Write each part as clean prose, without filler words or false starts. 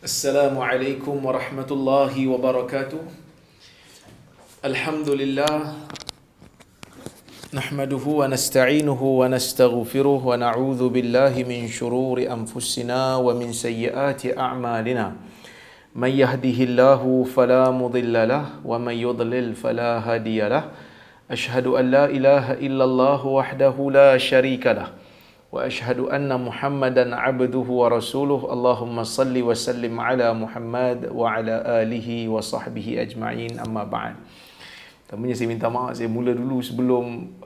Assalamualaikum warahmatullahi wabarakatuh. Alhamdulillah nahmaduhu wa nasta'inuhu wa nastaghfiruh wa na'udzu billahi min shururi anfusina wa min sayyiati a'malina. May yahdihillahu fala mudilla lahu wa may yudlil fala hadiya lahu. Ashhadu an la ilaha illallah wahdahu la syarika lahu. Wa ashhadu anna Muhammadan abduhu wa rasuluh. Allahumma salli wa sallim ala Muhammad wa ala alihi wa sahbihi ajma'in, amma ba'd. Pertamanya saya minta maaf, saya mula dulu sebelum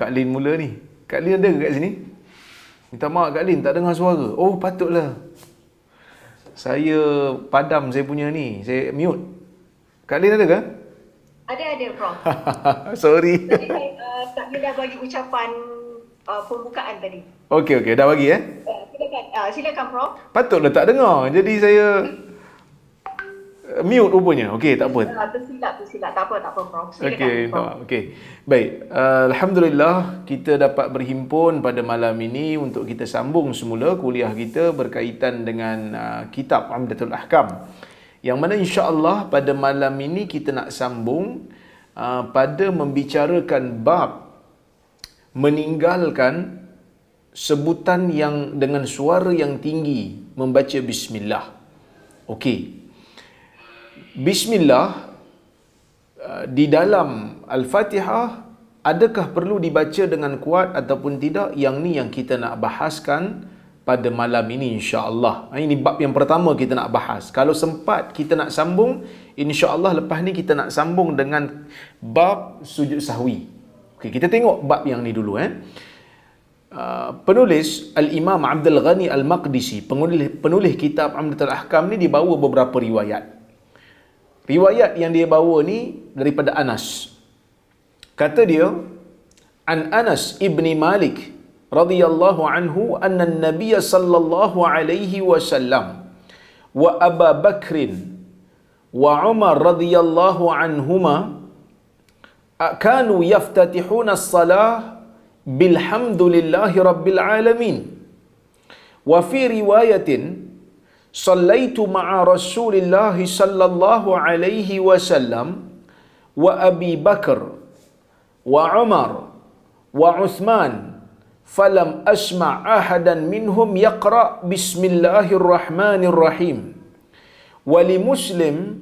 Kak Lin mula ni. Kak Lin ada ke kat sini? Minta maaf Kak Lin, tak dengar suara. Oh patutlah, saya padam saya punya ni, saya mute. Kak Lin ada ke? Ada Prof. Sorry. Tadi Kak Lin dah bagi ucapan pembukaan tadi. Okey, dah bagi Silakan Prof. Patutlah tak dengar. Jadi saya mute rupanya. Okey, tak apa. Tersilap. Tak apa Prof. Silakan. Okey, Prof. okey. Baik, alhamdulillah kita dapat berhimpun pada malam ini untuk kita sambung semula kuliah kita berkaitan dengan kitab Umdatul Ahkam. Yang mana insya-Allah pada malam ini kita nak sambung pada membicarakan bab meninggalkan sebutan yang dengan suara yang tinggi membaca bismillah. Okey. Bismillah di dalam Al-Fatihah adakah perlu dibaca dengan kuat ataupun tidak? Yang ni yang kita nak bahaskan pada malam ini insya-Allah. Ini bab yang pertama kita nak bahas. Kalau sempat kita nak sambung, insya-Allah lepas ni kita nak sambung dengan bab sujud sahwi. Okey, kita tengok bab yang ni dulu penulis Al-Imam Abdul Ghani Al-Maqdisi, penulis kitab Umdatul Ahkam ni, dia bawa beberapa riwayat. Riwayat yang dia bawa ni daripada Anas. Kata dia, an Anas ibni Malik radhiyallahu anhu anna an-nabiy sallallahu alaihi wasallam wa Abu Bakr wa Umar radhiyallahu anhuma kanu yaftatihuna as-salah bilhamdulillahi rabbil alamin. Wa fi riwayatin sallaitu ma'a rasulillahi sallallahu alaihi wasallam wa Abi Bakr wa Umar wa Uthman falam asma' ahadan minhum yaqra' bismillahirrahmanirrahim. Wa li Muslim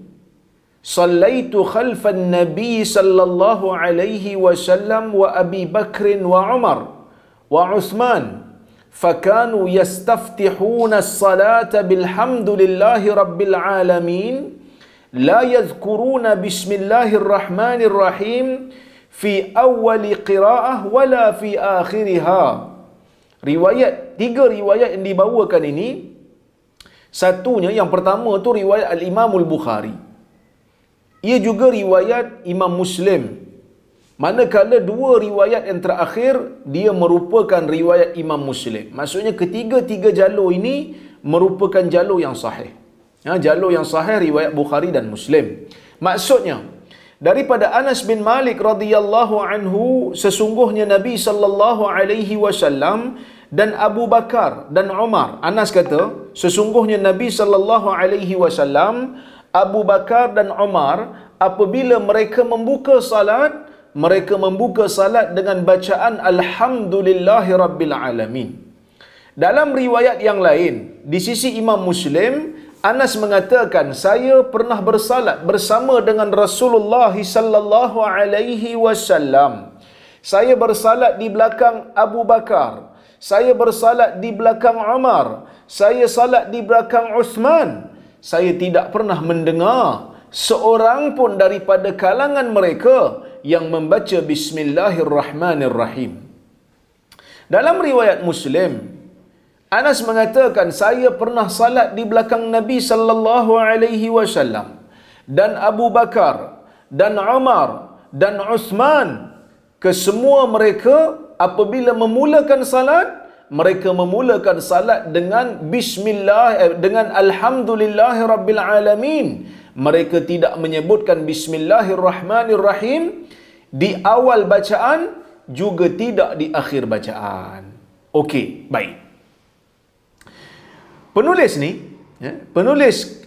sallaitu khalfan nabi sallallahu alaihi wasallam wa Abi Bakr wa Umar wa Uthman fakanu yastaftihuna as-salata bilhamdulillahi rabbil alamin la yadhkuruna bismillahirrahmanirrahim fi awwali qira'ah wala fi akhiriha. Tiga riwayat yang dibawakan ini, satunya yang pertama tu riwayat Al-Imamul Bukhari. Ia juga riwayat Imam Muslim. Manakala dua riwayat yang terakhir dia merupakan riwayat Imam Muslim. Maksudnya ketiga-tiga jalur ini merupakan jalur yang sahih. Jalur yang sahih riwayat Bukhari dan Muslim. Maksudnya daripada Anas bin Malik radhiyallahu anhu, sesungguhnya Nabi sallallahu alaihi wasallam dan Abu Bakar dan Umar. Anas kata, sesungguhnya Nabi sallallahu alaihi wasallam, Abu Bakar dan Umar, apabila mereka membuka salat dengan bacaan Alhamdulillahi Rabbil Alamin. Dalam riwayat yang lain, di sisi Imam Muslim, Anas mengatakan, saya pernah bersalat bersama dengan Rasulullah sallallahu alaihi wasallam. Saya bersalat di belakang Abu Bakar, saya bersalat di belakang Umar, saya salat di belakang Uthman. Saya tidak pernah mendengar seorang pun daripada kalangan mereka yang membaca bismillahirrahmanirrahim. Dalam riwayat Muslim, Anas mengatakan, saya pernah salat di belakang Nabi sallallahu alaihi wasallam dan Abu Bakar dan Umar dan Uthman. Kesemua mereka apabila memulakan salat, mereka memulakan salat dengan bismillah, dengan alhamdulillahi rabbil alamin. Mereka tidak menyebutkan bismillahirrahmanirrahim di awal bacaan, juga tidak di akhir bacaan. Okey, baik. Penulis ni Ya, penulis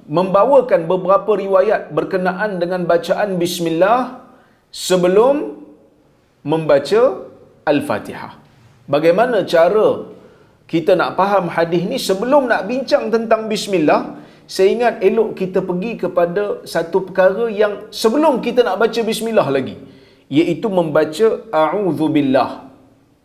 membawakan beberapa riwayat berkenaan dengan bacaan bismillah sebelum membaca Al-Fatihah. Bagaimana cara kita nak faham hadis ni? Sebelum nak bincang tentang bismillah, saya ingat elok kita pergi kepada satu perkara yang sebelum kita nak baca bismillah lagi, iaitu membaca a'udzubillah.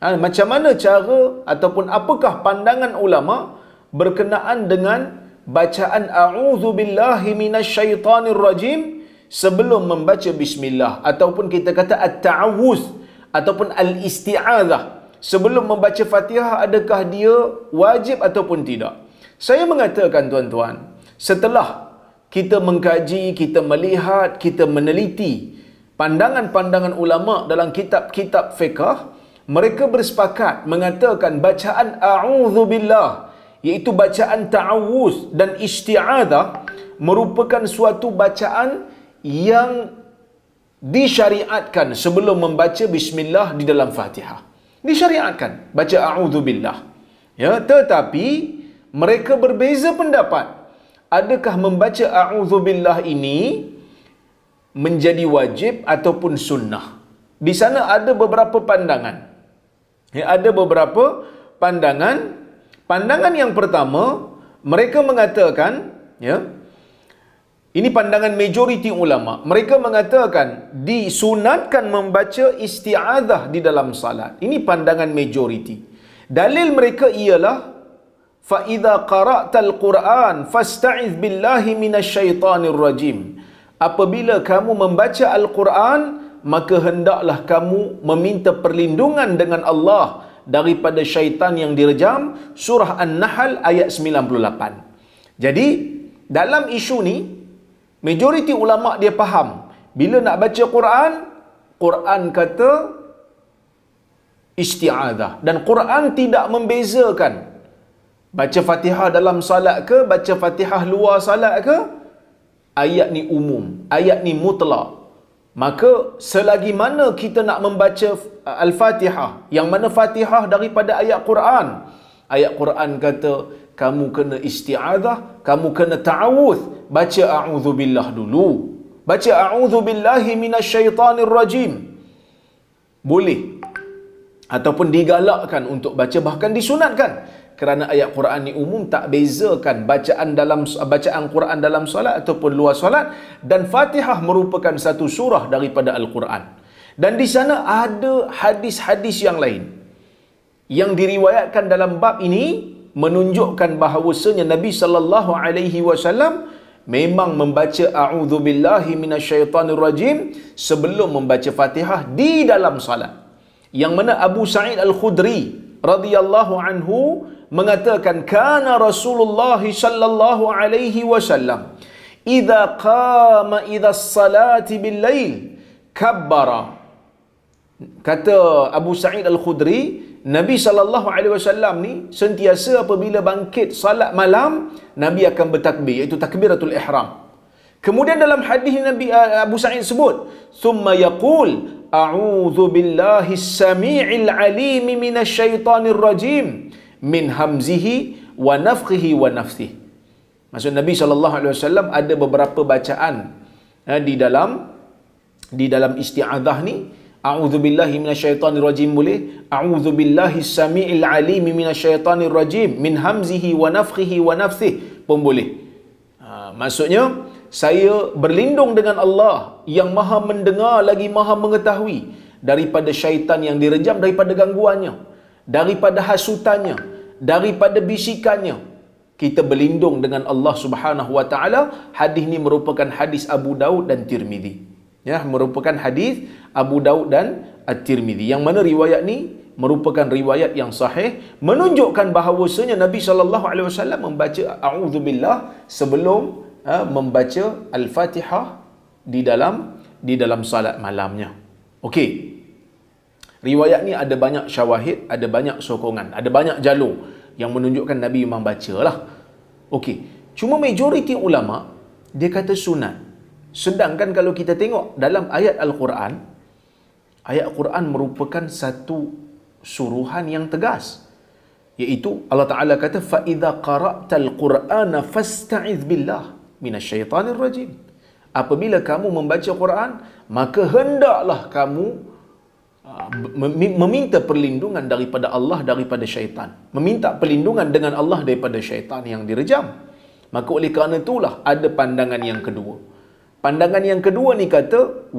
Macam mana cara ataupun apakah pandangan ulama berkenaan dengan bacaan a'udzubillahi minasyaitanirrajim sebelum membaca bismillah, ataupun kita kata at-ta'awuz ataupun al-isti'adzah sebelum membaca Fatihah, adakah dia wajib ataupun tidak? Saya mengatakan tuan-tuan, setelah kita mengkaji, kita melihat, kita meneliti pandangan-pandangan ulama dalam kitab-kitab fiqh, mereka bersepakat mengatakan bacaan a'udzubillah, iaitu bacaan ta'awuz dan isti'adzah, merupakan suatu bacaan yang disyariatkan sebelum membaca bismillah di dalam Fatihah. Disyariatkan baca a'udzubillah. Ya, tetapi mereka berbeza pendapat. Adakah membaca a'udzubillah ini menjadi wajib ataupun sunnah? Di sana ada beberapa pandangan. Ya, ada beberapa pandangan. Pandangan yang pertama, mereka mengatakan, ya, ini pandangan majoriti ulama. Mereka mengatakan disunatkan membaca isti'adzah di dalam salat. Ini pandangan majoriti. Dalil mereka ialah fa idza qara'tal Qur'an fasta'iz billahi minasyaitanir rajim. Apabila kamu membaca Al-Quran, maka hendaklah kamu meminta perlindungan dengan Allah daripada syaitan yang direjam. Surah An-Nahl ayat 98. Jadi dalam isu ni majoriti ulama dia faham, bila nak baca Quran, Quran kata isti'adzah, dan Quran tidak membezakan baca Fatihah dalam salat ke, baca Fatihah luar salat ke. Ayat ni umum, ayat ni mutlak. Maka selagi mana kita nak membaca Al-Fatihah, yang mana Fatihah daripada ayat Quran, ayat Quran kata kamu kena isti'adzah, kamu kena ta'awuz, baca a'udzubillah dulu. Baca a'udzubillahi minasyaitanirrajim. Boleh ataupun digalakkan untuk baca, bahkan disunatkan, kerana ayat Quran ni umum, tak bezakan bacaan Quran dalam solat ataupun luar solat. Dan Fatihah merupakan satu surah daripada Al-Quran. Dan di sana ada hadis-hadis yang lain yang diriwayatkan dalam bab ini, menunjukkan bahawasanya Nabi sallallahu alaihi wasallam memang membaca a'udzubillahi minasyaitanirrajim sebelum membaca Fatihah di dalam salat. Yang mana Abu Sa'id Al-Khudri radhiyallahu anhu mengatakan, kana Rasulullah sallallahu alaihi wasallam idza qama ila salati bil lail kabbara. Kata Abu Sa'id Al-Khudri, Nabi sallallahu alaihi wasallam ni sentiasa apabila bangkit salat malam, Nabi akan bertakbir, iaitu takbiratul ihram. Kemudian dalam hadis Nabi Abu Sa'id sebut, thumma yaqul a'udzu billahi as-sami'il 'alim minasyaitonir rajim min hamzihi wa nafthihi wa nafthihi. Maksud Nabi sallallahu alaihi wasallam ada beberapa bacaan di dalam isti'adzah ni. A'udzubillahi minasyaitonirrajim boleh, a'udzubillahi as-sami'il 'alim minasyaitonirrajim min hamzihi wa nafthihi wa nafthihi pun boleh. Maksudnya saya berlindung dengan Allah yang maha mendengar lagi maha mengetahui daripada syaitan yang direjam, daripada gangguannya, daripada hasutannya, daripada bisikannya. Kita berlindung dengan Allah Subhanahu wa taala. Hadis ni merupakan hadis Abu Daud dan Tirmizi. Ya, merupakan hadis Abu Daud dan At-Tirmizi, yang mana riwayat ni merupakan riwayat yang sahih, menunjukkan bahawasanya Nabi sallallahu alaihi wasallam membaca a'udzubillah sebelum membaca Al-Fatihah di dalam salat malamnya. Okey. Riwayat ni ada banyak syawahid, ada banyak sokongan, ada banyak jalur yang menunjukkan Nabi memang bacalah. Okey. Cuma majoriti ulama dia kata sunat. Sedangkan kalau kita tengok dalam ayat Al-Quran, ayat Quran merupakan satu suruhan yang tegas, Iaitu Allah Ta'ala kata, فَإِذَا قَرَأْتَ الْقُرْآنَ فَاسْتَعِذْ بِاللَّهِ مِنَ الشَّيْطَانِ الرَّجِيمِ. Apabila kamu membaca Quran, maka hendaklah kamu meminta perlindungan daripada Allah daripada syaitan. Meminta perlindungan dengan Allah daripada syaitan yang direjam. Maka oleh kerana itulah ada pandangan yang kedua. Pandangan yang kedua ni kata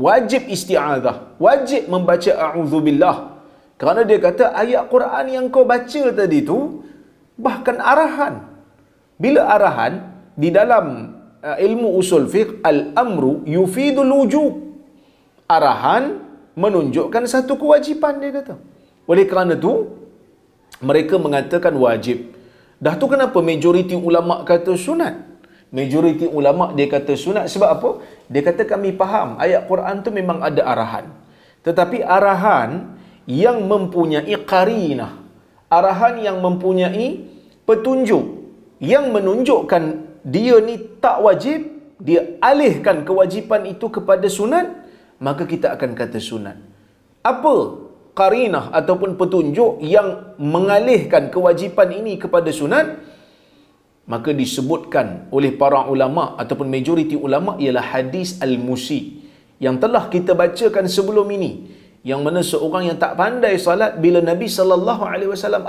wajib isti'adzah, wajib membaca a'udzubillah. Kerana dia kata ayat Quran yang kau baca tadi tu bahkan arahan. Bila arahan di dalam ilmu usul fiqh, al-amru yufidul wujub. Arahan menunjukkan satu kewajipan, dia kata. Oleh kerana tu mereka mengatakan wajib. Dah tu kenapa majoriti ulama kata sunat? Majoriti ulama dia kata sunat sebab apa? Dia kata kami faham ayat Quran tu memang ada arahan. Tetapi arahan yang mempunyai qarinah, arahan yang mempunyai petunjuk yang menunjukkan dia ni tak wajib, dia alihkan kewajipan itu kepada sunat, maka kita akan kata sunat. Apa qarinah ataupun petunjuk yang mengalihkan kewajipan ini kepada sunat? Maka disebutkan oleh para ulama ataupun majoriti ulama ialah hadis al-musi yang telah kita bacakan sebelum ini, yang mana seorang yang tak pandai salat, bila Nabi SAW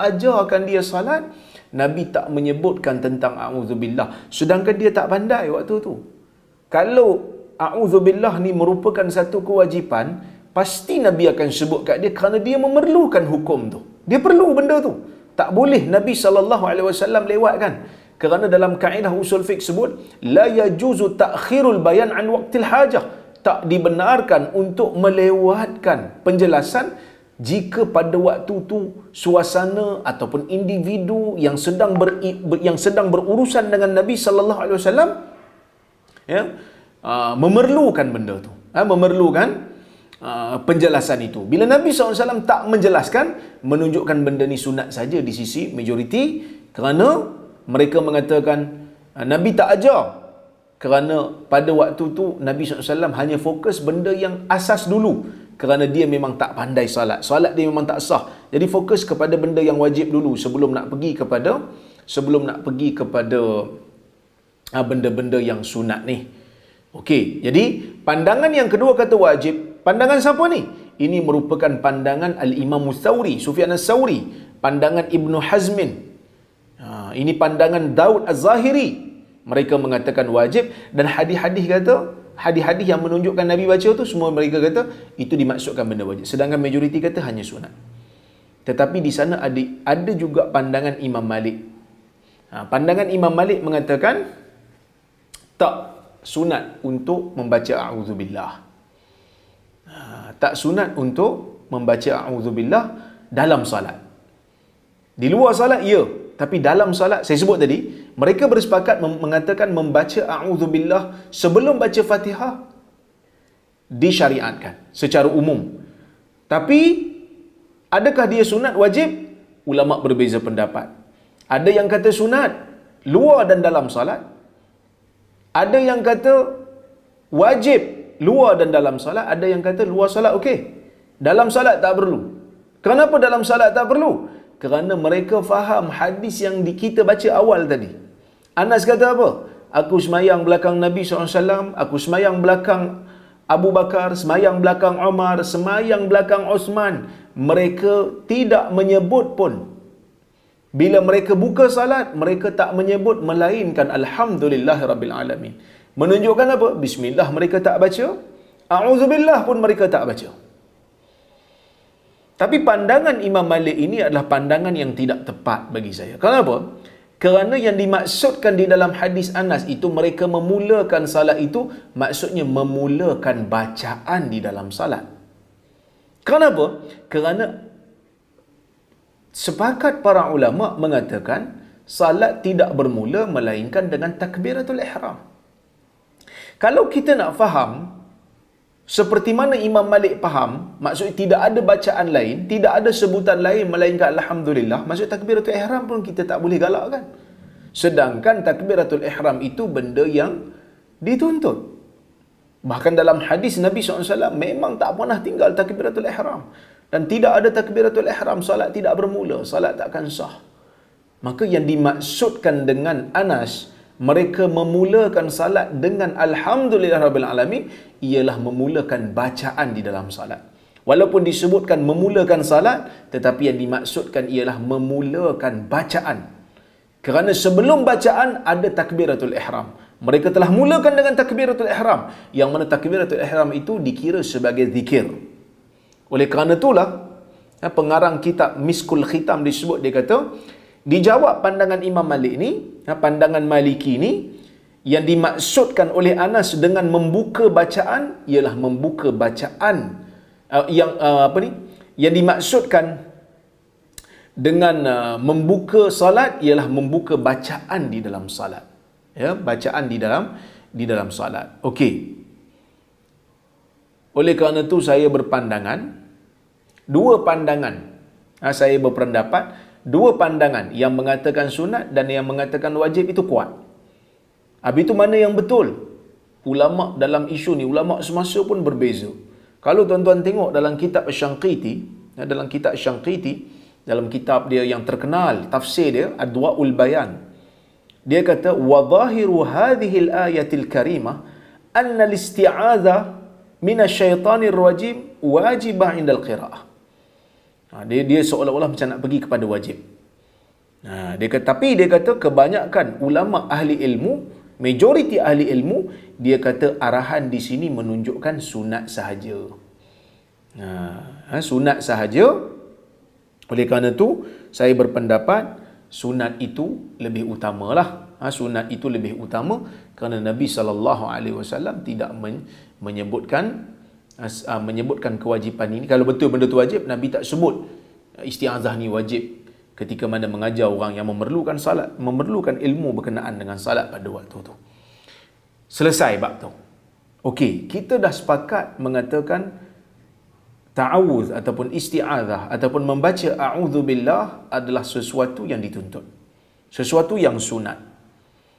ajarkan dia salat, Nabi tak menyebutkan tentang a'udzubillah, sedangkan dia tak pandai waktu tu. Kalau a'udzubillah ni merupakan satu kewajipan, pasti Nabi akan sebut kat dia kerana dia memerlukan hukum tu. Dia perlu benda tu. Tak boleh Nabi SAW lewatkan. Kerana dalam kaedah usul fiqh sebut, la yajuzu ta'khirul bayan an waqtil hajah. Tak dibenarkan untuk melewatkan penjelasan jika pada waktu tu suasana ataupun individu yang sedang berurusan dengan Nabi SAW memerlukan benda tu, memerlukan penjelasan itu. Bila Nabi SAW tak menjelaskan, menunjukkan benda ni sunat saja di sisi majoriti, kerana mereka mengatakan Nabi tak ajar. Kerana pada waktu tu Nabi SAW hanya fokus benda yang asas dulu. Kerana dia memang tak pandai salat. Salat dia memang tak sah. Jadi fokus kepada benda yang wajib dulu sebelum nak pergi kepada benda-benda yang sunat ni. Okey, jadi pandangan yang kedua kata wajib. Pandangan siapa ni? Ini merupakan pandangan Al-Imam Tsauri, Sufyan Ats-Tsauri, pandangan Ibnu Hazmin. Ini pandangan Daud Az-Zahiri. Mereka mengatakan wajib, dan hadis-hadis kata, hadis-hadis yang menunjukkan Nabi baca tu semua mereka kata itu dimaksudkan benda wajib. Sedangkan majoriti kata hanya sunat. Tetapi di sana ada juga pandangan Imam Malik. Pandangan Imam Malik mengatakan tak sunat untuk membaca a'udzubillah. Tak sunat untuk membaca a'udzubillah dalam salat. Di luar salat ya, tapi dalam salat saya sebut tadi, mereka bersepakat mengatakan membaca a'udzubillah sebelum baca Fatihah disyariatkan secara umum. Tapi adakah dia sunat wajib? Ulama berbeza pendapat. Ada yang kata sunat luar dan dalam salat. Ada yang kata wajib luar dan dalam salat. Ada yang kata luar salat okey, dalam salat tak perlu. Kenapa dalam salat tak perlu? Kerana mereka faham hadis yang kita baca awal tadi. Anas kata apa? Aku semayang belakang Nabi SAW, aku semayang belakang Abu Bakar, semayang belakang Umar, semayang belakang Osman. Mereka tidak menyebut pun. Bila mereka buka salat, mereka tak menyebut melainkan Alhamdulillahirrabbilalamin. Menunjukkan apa? Bismillah mereka tak baca, A'udzubillah pun mereka tak baca. Tapi pandangan Imam Malik ini adalah pandangan yang tidak tepat bagi saya. Kenapa? Kerana yang dimaksudkan di dalam hadis Anas itu, mereka memulakan salat itu, maksudnya memulakan bacaan di dalam salat. Kenapa? Kerana sepakat para ulama mengatakan salat tidak bermula melainkan dengan takbiratul ihram. Kalau kita nak faham seperti mana Imam Malik faham, maksudnya tidak ada bacaan lain, tidak ada sebutan lain melainkan Alhamdulillah, maksud takbiratul ihram pun kita tak boleh galakkan. Sedangkan takbiratul ihram itu benda yang dituntut. Bahkan dalam hadis Nabi SAW memang tak pernah tinggal takbiratul ihram. dan tidak ada takbiratul ihram, salat tidak bermula, salat takkan sah. Maka yang dimaksudkan dengan Anas, mereka memulakan salat dengan alhamdulillahirabbil alamin, ialah memulakan bacaan di dalam salat. Walaupun disebutkan memulakan salat, tetapi yang dimaksudkan ialah memulakan bacaan. Kerana sebelum bacaan ada takbiratul ihram. Mereka telah mulakan dengan takbiratul ihram, yang mana takbiratul ihram itu dikira sebagai zikir. Oleh kerana itulah pengarang kitab Miskul Khitam disebut, dia kata, dijawab pandangan Imam Malik ni, pandangan Maliki ni, yang dimaksudkan oleh Anas dengan membuka bacaan ialah membuka bacaan yang dimaksudkan dengan membuka salat ialah membuka bacaan di dalam salat. Ya, bacaan di dalam salat. Okey. Oleh kerana itu saya berpandangan, dua pandangan. Saya berpendapat dua pandangan, yang mengatakan sunat dan yang mengatakan wajib itu kuat. Habis itu mana yang betul? Ulama dalam isu ni, ulama semasa pun berbeza. Kalau tuan-tuan tengok dalam kitab Asy-Syangqiti, dalam kitab dia yang terkenal, tafsir dia Adwaul Bayan, dia kata wa zahiru hadhihi al-ayatil karimah anna al-isti'adzah minasyaitanir rajim wajibah 'inda al-qira'ah. Dia seolah-olah macam nak pergi kepada wajib. Tapi dia kata kebanyakan ulama ahli ilmu, majoriti ahli ilmu, dia kata arahan di sini menunjukkan sunat sahaja. Sunat sahaja. Oleh kerana itu saya berpendapat sunat itu lebih utamalah. Sunat itu lebih utama kerana Nabi SAW tidak menyebutkan kewajipan ini. Kalau betul benda tu wajib, Nabi tak sebut isti'azah ni wajib ketika mana mengajar orang yang memerlukan salat, memerlukan ilmu berkenaan dengan salat pada waktu tu. Selesai bab tu. Okey, kita dah sepakat mengatakan ta'awuz ataupun isti'azah ataupun membaca a'udzubillah adalah sesuatu yang dituntut, sesuatu yang sunat.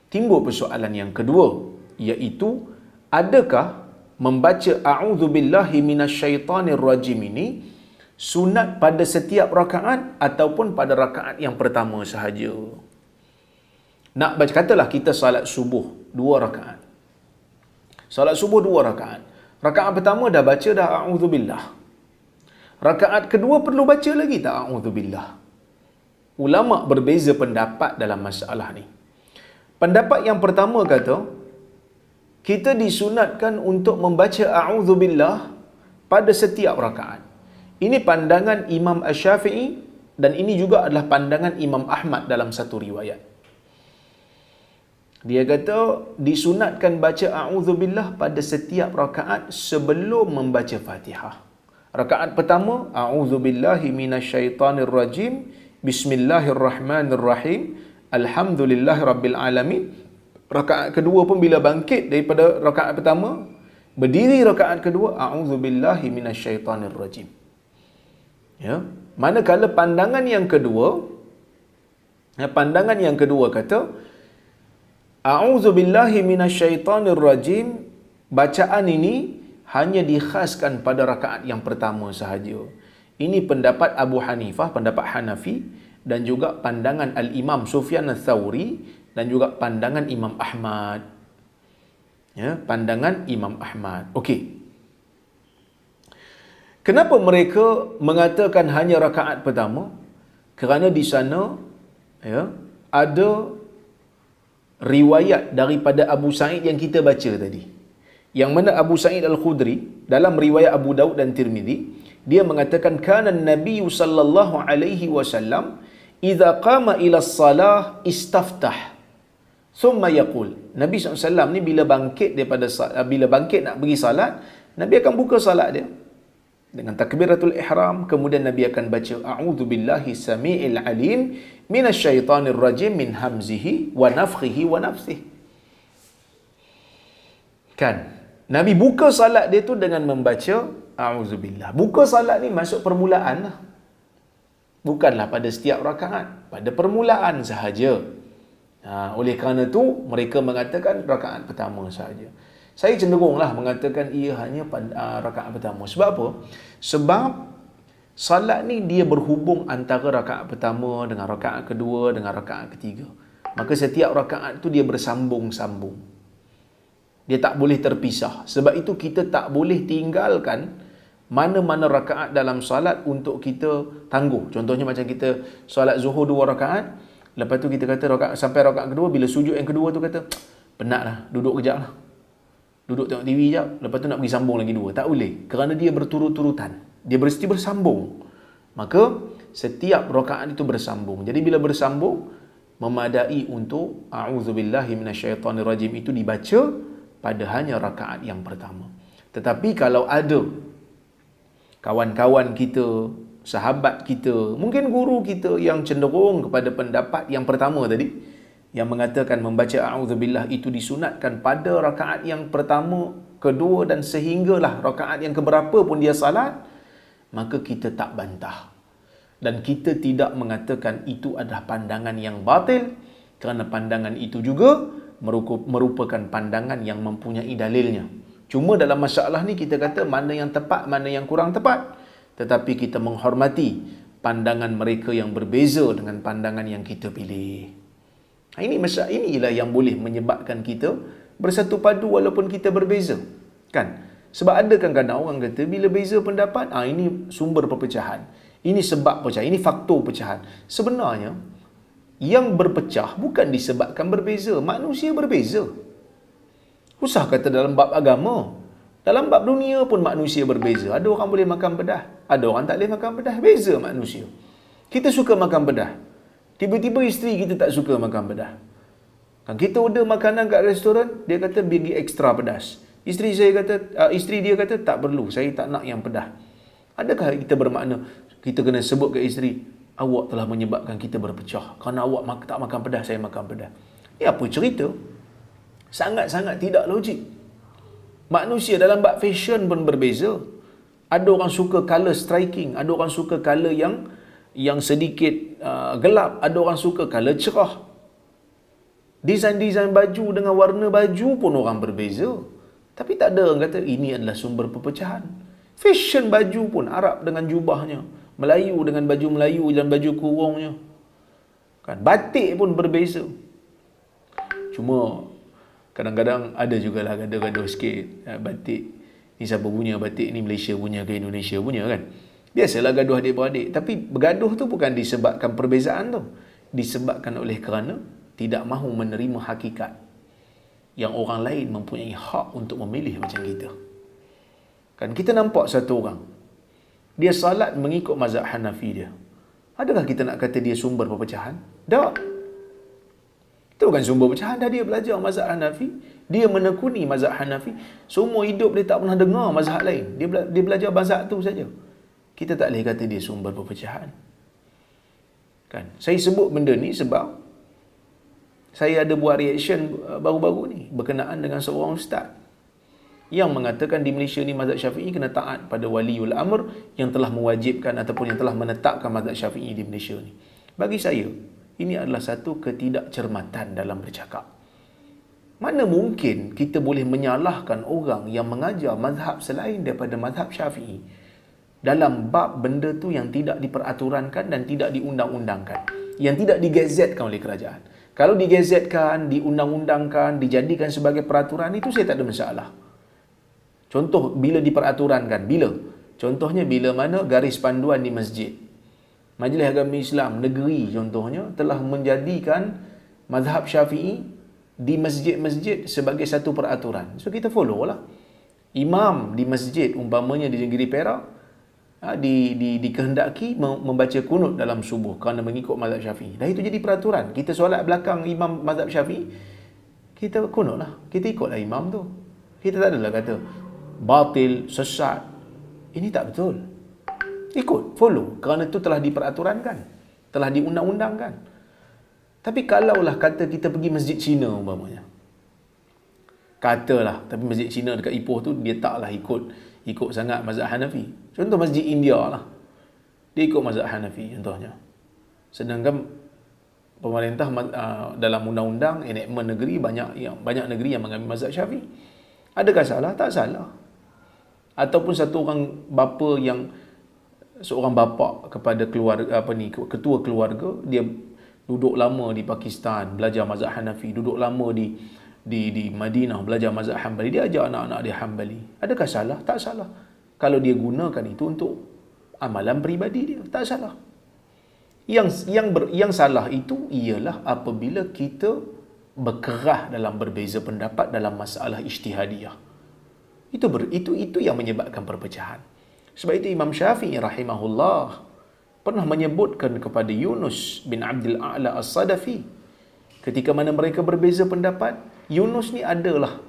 Timbul persoalan yang kedua, iaitu adakah membaca a'udzubillahi minasyaitanir rajim ini sunat pada setiap rakaat ataupun pada rakaat yang pertama sahaja? Nak baca, katalah kita salat subuh 2 rakaat. Salat subuh 2 rakaat. Rakaat pertama dah baca dah a'udzubillah. Rakaat kedua perlu baca lagi tak a'udzubillah? Ulama berbeza pendapat dalam masalah ni. Pendapat yang pertama kata, kita disunatkan untuk membaca a'udzubillah pada setiap rakaat. Ini pandangan Imam Asy-Syafi'i dan ini juga adalah pandangan Imam Ahmad dalam satu riwayat. Dia kata disunatkan baca a'udzubillah pada setiap rakaat sebelum membaca Fatihah. Rakaat pertama, a'udzubillahi minasyaitanir rajim, bismillahirrahmanirrahim, alhamdulillahirabbil alamin. Rakaat kedua pun bila bangkit daripada rakaat pertama, berdiri rakaat kedua, a'udzubillahi minasyaitanir rajim. Ya, manakala pandangan yang kedua kata a'udzubillahi minasyaitanir rajim, bacaan ini hanya dikhaskan pada rakaat yang pertama sahaja. Ini pendapat Abu Hanifah, pendapat Hanafi, dan juga pandangan Al-Imam Sufyan Ats-Tsauri, dan juga pandangan Imam Ahmad. Ya, pandangan Imam Ahmad. Okey. Kenapa mereka mengatakan hanya rakaat pertama? Kerana di sana ada riwayat daripada Abu Sa'id yang kita baca tadi. Yang mana Abu Sa'id Al-Khudri dalam riwayat Abu Daud dan Tirmizi, dia mengatakan kana Nabi sallallahu alaihi wasallam idza qama ila as-salah istaftah thumma yaqul. Nabi SAW ni bila bangkit nak pergi salat, Nabi akan buka salat dia dengan takbiratul ihram, kemudian Nabi akan baca a'udzubillahi samiil alim minasyaitanir rajim min hamzihi wa nafthihi wa nafthihi. Kan Nabi buka salat dia tu dengan membaca a'udzubillah. Buka salat ni masuk permulaan lah. Bukanlah pada setiap rakaat, pada permulaan sahaja. Oleh kerana tu mereka mengatakan rakaat pertama sahaja. Saya cenderunglah mengatakan ia hanya pada rakaat pertama. Sebab apa? Sebab Salat ni dia berhubung antara rakaat pertama dengan rakaat kedua dengan rakaat ketiga. Maka setiap rakaat tu dia bersambung-sambung. Dia tak boleh terpisah. Sebab itu kita tak boleh tinggalkan mana-mana rakaat dalam salat untuk kita tangguh. Contohnya macam kita salat zuhur 2 rakaat, lepas tu kita kata sampai rakaat kedua, bila sujud yang kedua tu kata, penat lah, duduk kejap lah. Duduk tengok TV sekejap, lepas tu nak pergi sambung lagi 2. Tak boleh. Kerana dia berturut-turutan. Dia mesti bersambung. Maka setiap rakaat itu bersambung. Jadi bila bersambung, memadai untuk a'udzubillahi minasyaitanirrajim itu dibaca pada hanya rakaat yang pertama. Tetapi kalau ada kawan-kawan kita, sahabat kita, mungkin guru kita yang cenderung kepada pendapat yang pertama tadi, yang mengatakan membaca a'udzubillah itu disunatkan pada rakaat yang pertama, kedua dan sehinggalah rakaat yang keberapa pun dia salat, maka kita tak bantah. Dan kita tidak mengatakan itu adalah pandangan yang batil, kerana pandangan itu juga merupakan pandangan yang mempunyai dalilnya. Cuma dalam masalah ni kita kata mana yang tepat, mana yang kurang tepat. Tetapi kita menghormati pandangan mereka yang berbeza dengan pandangan yang kita pilih. Inilah yang boleh menyebabkan kita bersatu padu walaupun kita berbeza. Kan? Sebab ada kadang-kadang orang kata bila beza pendapat, ini sumber perpecahan. Ini sebab pecahan, ini faktor pecahan. Sebenarnya yang berpecah bukan disebabkan berbeza, manusia berbeza. Usah kata dalam bab agama. Dalam bab dunia pun manusia berbeza. Ada orang boleh makan pedas, ada orang tak boleh makan pedas. Beza manusia. Kita suka makan pedas, tiba-tiba isteri kita tak suka makan pedas. Kan kita order makanan kat restoran, dia kata bagi ekstra pedas. Isteri dia kata tak perlu, saya tak nak yang pedas. Adakah kita bermakna kita kena sebut ke isteri, awak telah menyebabkan kita berpecah kerana awak tak makan pedas, saya makan pedas? Ini apa cerita? Sangat-sangat tidak logik. Manusia dalam bab fashion pun berbeza. Ada orang suka colour striking, ada orang suka colour yang sedikit gelap, ada orang suka colour cerah. Desain-desain baju dengan warna baju pun orang berbeza. Tapi tak ada orang kata ini adalah sumber perpecahan. Fashion baju pun, Arab dengan jubahnya, Melayu dengan baju Melayu dan baju kurungnya. Kan, batik pun berbeza. Cuma kadang-kadang ada jugalah gaduh-gaduh sikit. Batik ni siapa punya, batik ni Malaysia punya ke Indonesia punya, kan? Biasalah gaduh adik-beradik. Tapi bergaduh tu bukan disebabkan perbezaan tu. Disebabkan oleh kerana tidak mahu menerima hakikat yang orang lain mempunyai hak untuk memilih macam kita. Kan kita nampak satu orang, dia salat mengikut mazhab Hanafi dia. Adakah kita nak kata dia sumber perpecahan? Tak. Itu bukan sumber perpecahan. Dah dia belajar mazhab Hanafi, dia menekuni mazhab Hanafi. Seumur hidup dia tak pernah dengar mazhab lain. Dia belajar mazhab tu saja. Kita tak boleh kata dia sumber perpecahan. Kan? Saya sebut benda ni sebab saya ada buat reaction baru-baru ni berkenaan dengan seorang ustaz yang mengatakan di Malaysia ni mazhab Syafi'i kena taat pada waliul amr yang telah mewajibkan ataupun yang telah menetapkan mazhab Syafi'i di Malaysia ni. Bagi saya, ini adalah satu ketidakcermatan dalam bercakap. Mana mungkin kita boleh menyalahkan orang yang mengajar mazhab selain daripada mazhab Syafi'i dalam bab benda tu yang tidak diperaturankan dan tidak diundang-undangkan, yang tidak digazetkan oleh kerajaan. Kalau digazetkan, diundang-undangkan, dijadikan sebagai peraturan, itu saya tak ada masalah. Contoh, bila diperaturankan, bila? Contohnya, bila mana garis panduan di masjid. Majlis Agama Islam negeri contohnya telah menjadikan mazhab Syafi'i di masjid-masjid sebagai satu peraturan. So, kita follow lah. Imam di masjid, umpamanya di negeri Perak, dikehendaki membaca kunut dalam subuh kerana mengikut mazhab Syafi'i. Dah itu jadi peraturan. Kita solat belakang imam mazhab Syafi'i, kita kunut lah. Kita ikutlah imam tu. Kita tak adalah kata batil, sesat. Ini tak betul. Ikut, follow. Kerana itu telah diperaturankan, telah diundang-undangkan. Tapi kalaulah kata kita pergi masjid Cina umpamanya, katalah, tapi masjid Cina dekat Ipoh tu dia taklah ikut sangat mazhab Hanafi. Contoh masjid India lah, dia ikut mazhab Hanafi contohnya. Sedangkan pemerintah dalam undang-undang enactment negeri banyak negeri yang mengambil mazhab Syafi'i. Adakah salah? Tak salah. Ataupun satu orang bapa yang seorang bapa kepada keluarga ketua keluarga, dia duduk lama di Pakistan belajar mazhab Hanafi, duduk lama di Madinah belajar mazhab Hanbali, dia ajar anak-anak dia Hanbali. Adakah salah? Tak salah. Kalau dia gunakan itu untuk amalan peribadi dia, tak salah. Yang salah itu ialah apabila kita berkerah dalam berbeza pendapat dalam masalah ijtihadiyah. Itu yang menyebabkan perpecahan. Sebab itu Imam Syafi'i rahimahullah pernah menyebutkan kepada Yunus bin Abdul A'la As-Sadafi, ketika mana mereka berbeza pendapat, Yunus ni adalah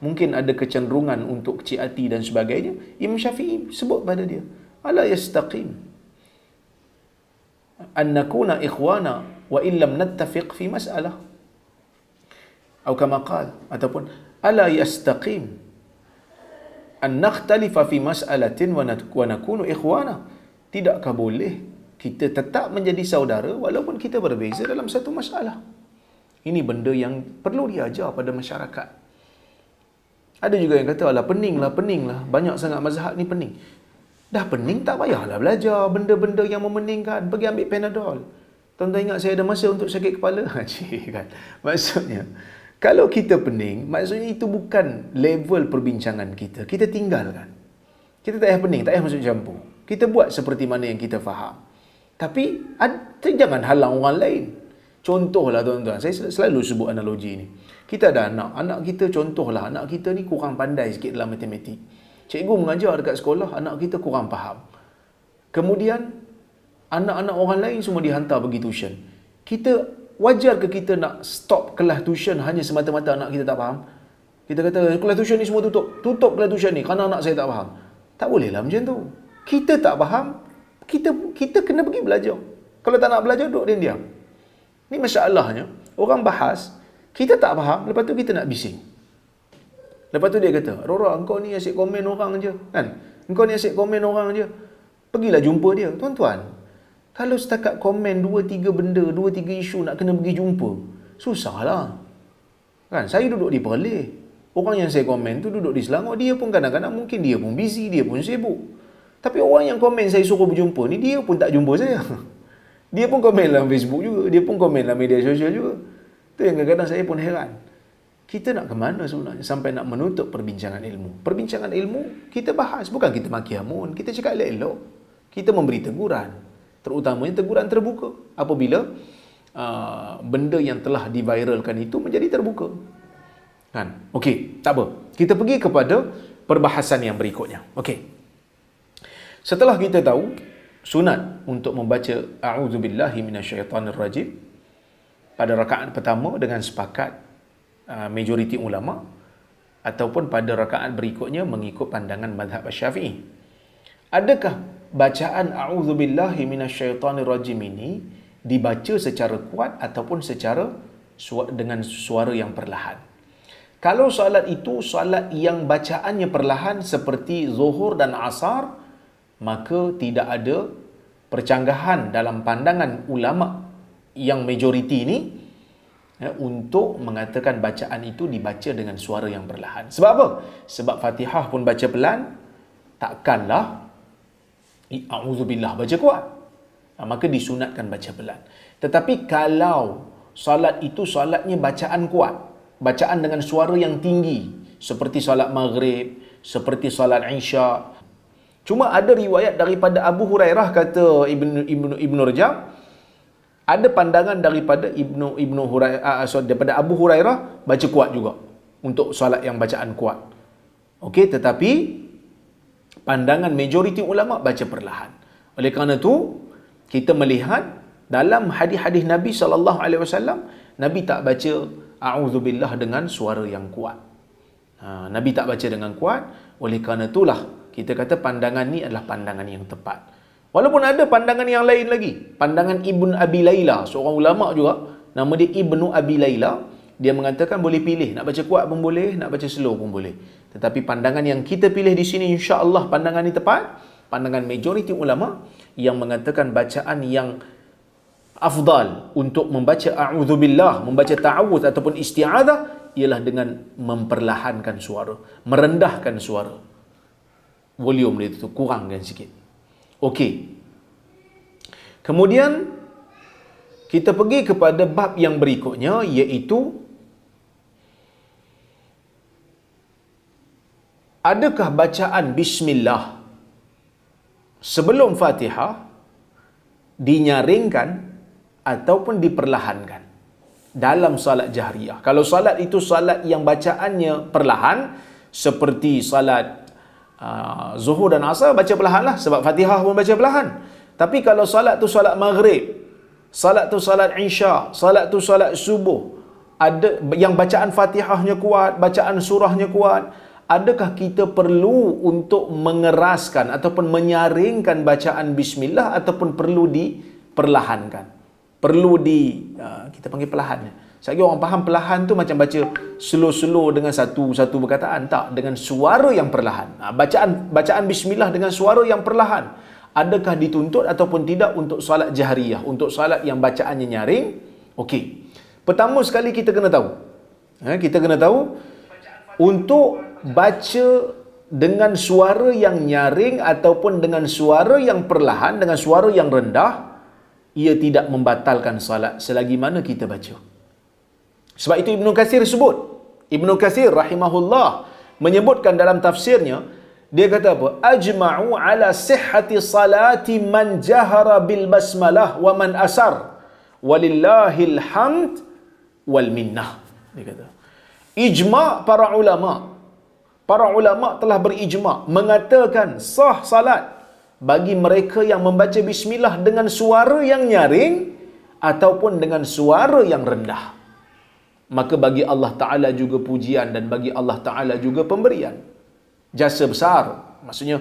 mungkin ada kecenderungan untuk kecil hati dan sebagainya. Imam Syafi'i sebut pada dia, ala yastaqim an nakuna ikhwana wa illam nattafiq fi mas'alah, atau kama qala, ataupun ala yastaqim an nakhtalifa fi mas'alatin wa nakunu ikhwana. Tidakkah boleh kita tetap menjadi saudara walaupun kita berbeza dalam satu masalah? Ini benda yang perlu diajar pada masyarakat. Ada juga yang kata, alah pening lah, banyak sangat mazhab ni pening. Dah pening tak payahlah belajar benda-benda yang memeningkan, pergi ambil Panadol. Tuan-tuan ingat saya ada masa untuk sakit kepala? Cik kan. Maksudnya, kalau kita pening, maksudnya itu bukan level perbincangan kita. Kita tinggalkan. Kita tak payah pening, tak payah masuk campur. Kita buat seperti mana yang kita faham. Tapi jangan halang orang lain. Contohlah tuan-tuan, saya selalu sebut analogi ni. Kita ada anak kita contohlah, anak kita ni kurang pandai sikit dalam matematik. Cikgu mengajar dekat sekolah, anak kita kurang faham. Kemudian, anak-anak orang lain semua dihantar pergi tuition. Wajar ke kita nak stop kelas tuition hanya semata-mata anak kita tak faham? Kita kata, kelas tuition ni semua tutup. Tutup kelas tuition ni kerana anak saya tak faham. Tak bolehlah macam tu. Kita tak faham, kita kena pergi belajar. Kalau tak nak belajar, duduk diam-diam. Ni masalahnya, orang bahas, kita tak faham, lepas tu kita nak bising. Lepas tu dia kata, Rora, engkau ni asyik komen orang je. Kan? Engkau ni asyik komen orang je. Pergilah jumpa dia. Tuan-tuan, kalau setakat komen 2-3 benda, 2-3 isu nak kena pergi jumpa, susahlah. Kan? Saya duduk di Perlis. Orang yang saya komen tu duduk di Selangor. Dia pun kadang-kadang mungkin dia pun busy, dia pun sibuk. Tapi orang yang komen saya suruh berjumpa ni, dia pun tak jumpa saya. Dia pun komen dalam Facebook juga. Dia pun komen dalam media sosial juga. Itu yang kadang-kadang saya pun heran. Kita nak ke mana sebenarnya sampai nak menutup perbincangan ilmu? Perbincangan ilmu, kita bahas. Bukan kita maki hamun. Kita cakap elok-elok. Kita memberi teguran. Terutamanya teguran terbuka. Apabila benda yang telah diviralkan itu menjadi terbuka. Kan? Okey, tak apa. Kita pergi kepada perbahasan yang berikutnya. Okey. Setelah kita tahu sunat untuk membaca a'udzubillahi minasyaitanirrajim pada rakaat pertama dengan sepakat majoriti ulama, ataupun pada rakaat berikutnya mengikut pandangan mazhab Syafi'i. Adakah bacaan a'udzubillahi minasyaitanirrajim ini dibaca secara kuat ataupun dengan suara yang perlahan? Kalau solat itu solat yang bacaannya perlahan seperti zuhur dan asar, maka tidak ada percanggahan dalam pandangan ulama yang majoriti ini untuk mengatakan bacaan itu dibaca dengan suara yang perlahan. Sebab apa? Sebab Fatihah pun baca pelan, takkanlah a'udzubillah baca kuat. Maka disunatkan baca pelan. Tetapi kalau solat itu solatnya bacaan kuat, bacaan dengan suara yang tinggi, seperti solat maghrib, seperti solat isya. Cuma ada riwayat daripada Abu Hurairah, kata Ibnu Rajab, ada pandangan daripada daripada Abu Hurairah baca kuat juga untuk solat yang bacaan kuat. Okey, tetapi pandangan majoriti ulama baca perlahan. Oleh kerana itu, kita melihat dalam hadis-hadis Nabi SAW, Nabi tak baca a'udzubillah dengan suara yang kuat. Nabi tak baca dengan kuat. Oleh kerana itulah kita kata pandangan ni adalah pandangan yang tepat. Walaupun ada pandangan yang lain lagi. Pandangan Ibn Abi Layla, seorang ulama juga, nama dia Ibnu Abi Layla, dia mengatakan boleh pilih, nak baca kuat pun boleh, nak baca slow pun boleh. Tetapi pandangan yang kita pilih di sini, insya-Allah pandangan ini tepat. Pandangan majoriti ulama yang mengatakan bacaan yang afdal untuk membaca a'udzubillah, membaca ta'awudz ataupun isti'adzah ialah dengan memperlahankan suara, merendahkan suara. Volume dia tu kurangkan sikit. Okey. Kemudian kita pergi kepada bab yang berikutnya, iaitu adakah bacaan bismillah sebelum Fatihah dinyaringkan ataupun diperlahankan dalam salat jahriyah? Kalau salat itu salat yang bacaannya perlahan, seperti salat Zuhur dan Asar, baca perlahan lah, sebab Fatihah pun baca perlahan. Tapi kalau salat tu salat Maghrib, salat tu salat Isya, salat tu salat Subuh, ada yang bacaan Fatihahnya kuat, bacaan surahnya kuat, adakah kita perlu untuk mengeraskan ataupun menyaringkan bacaan bismillah, ataupun perlu diperlahankan? Perlu kita panggil perlahan. Saya orang faham perlahan tu macam baca slow-slow dengan satu perkataan. Tak, dengan suara yang perlahan. Bacaan bismillah dengan suara yang perlahan, adakah dituntut ataupun tidak untuk salat jahriyah, untuk salat yang bacaannya nyaring? Okey. Pertama sekali kita kena tahu. Kita kena tahu untuk baca dengan suara yang nyaring ataupun dengan suara yang perlahan, dengan suara yang rendah, ia tidak membatalkan salat selagi mana kita baca. Sebab itu Ibnu Katsir sebut. Ibnu Katsir rahimahullah menyebutkan dalam tafsirnya, dia kata apa? Ajma'u ala sihhati salati man jahara bil basmalah wa man asar. Walillahil hamd wal minnah. Dia kata. Ijma' para ulama. Para ulama telah berijma' mengatakan sah salat bagi mereka yang membaca bismillah dengan suara yang nyaring ataupun dengan suara yang rendah. Maka bagi Allah Ta'ala juga pujian dan bagi Allah Ta'ala juga pemberian. Jasa besar. Maksudnya,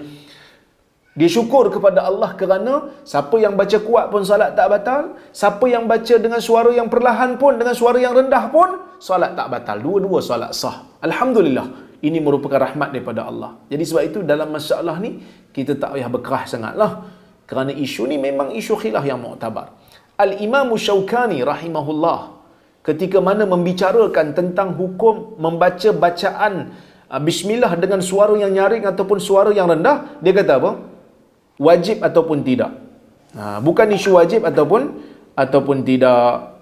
dia syukur kepada Allah kerana siapa yang baca kuat pun salat tak batal, siapa yang baca dengan suara yang perlahan pun, dengan suara yang rendah pun, salat tak batal. Dua-dua salat sah. Alhamdulillah. Ini merupakan rahmat daripada Allah. Jadi sebab itu dalam masalah ni, kita tak payah berkerah sangatlah. Kerana isu ni memang isu khilaf yang muktabar. Al-Imam Syaukani rahimahullah, ketika mana membicarakan tentang hukum membaca bacaan bismillah dengan suara yang nyaring ataupun suara yang rendah, dia kata apa? Wajib ataupun tidak. Bukan isu wajib ataupun tidak.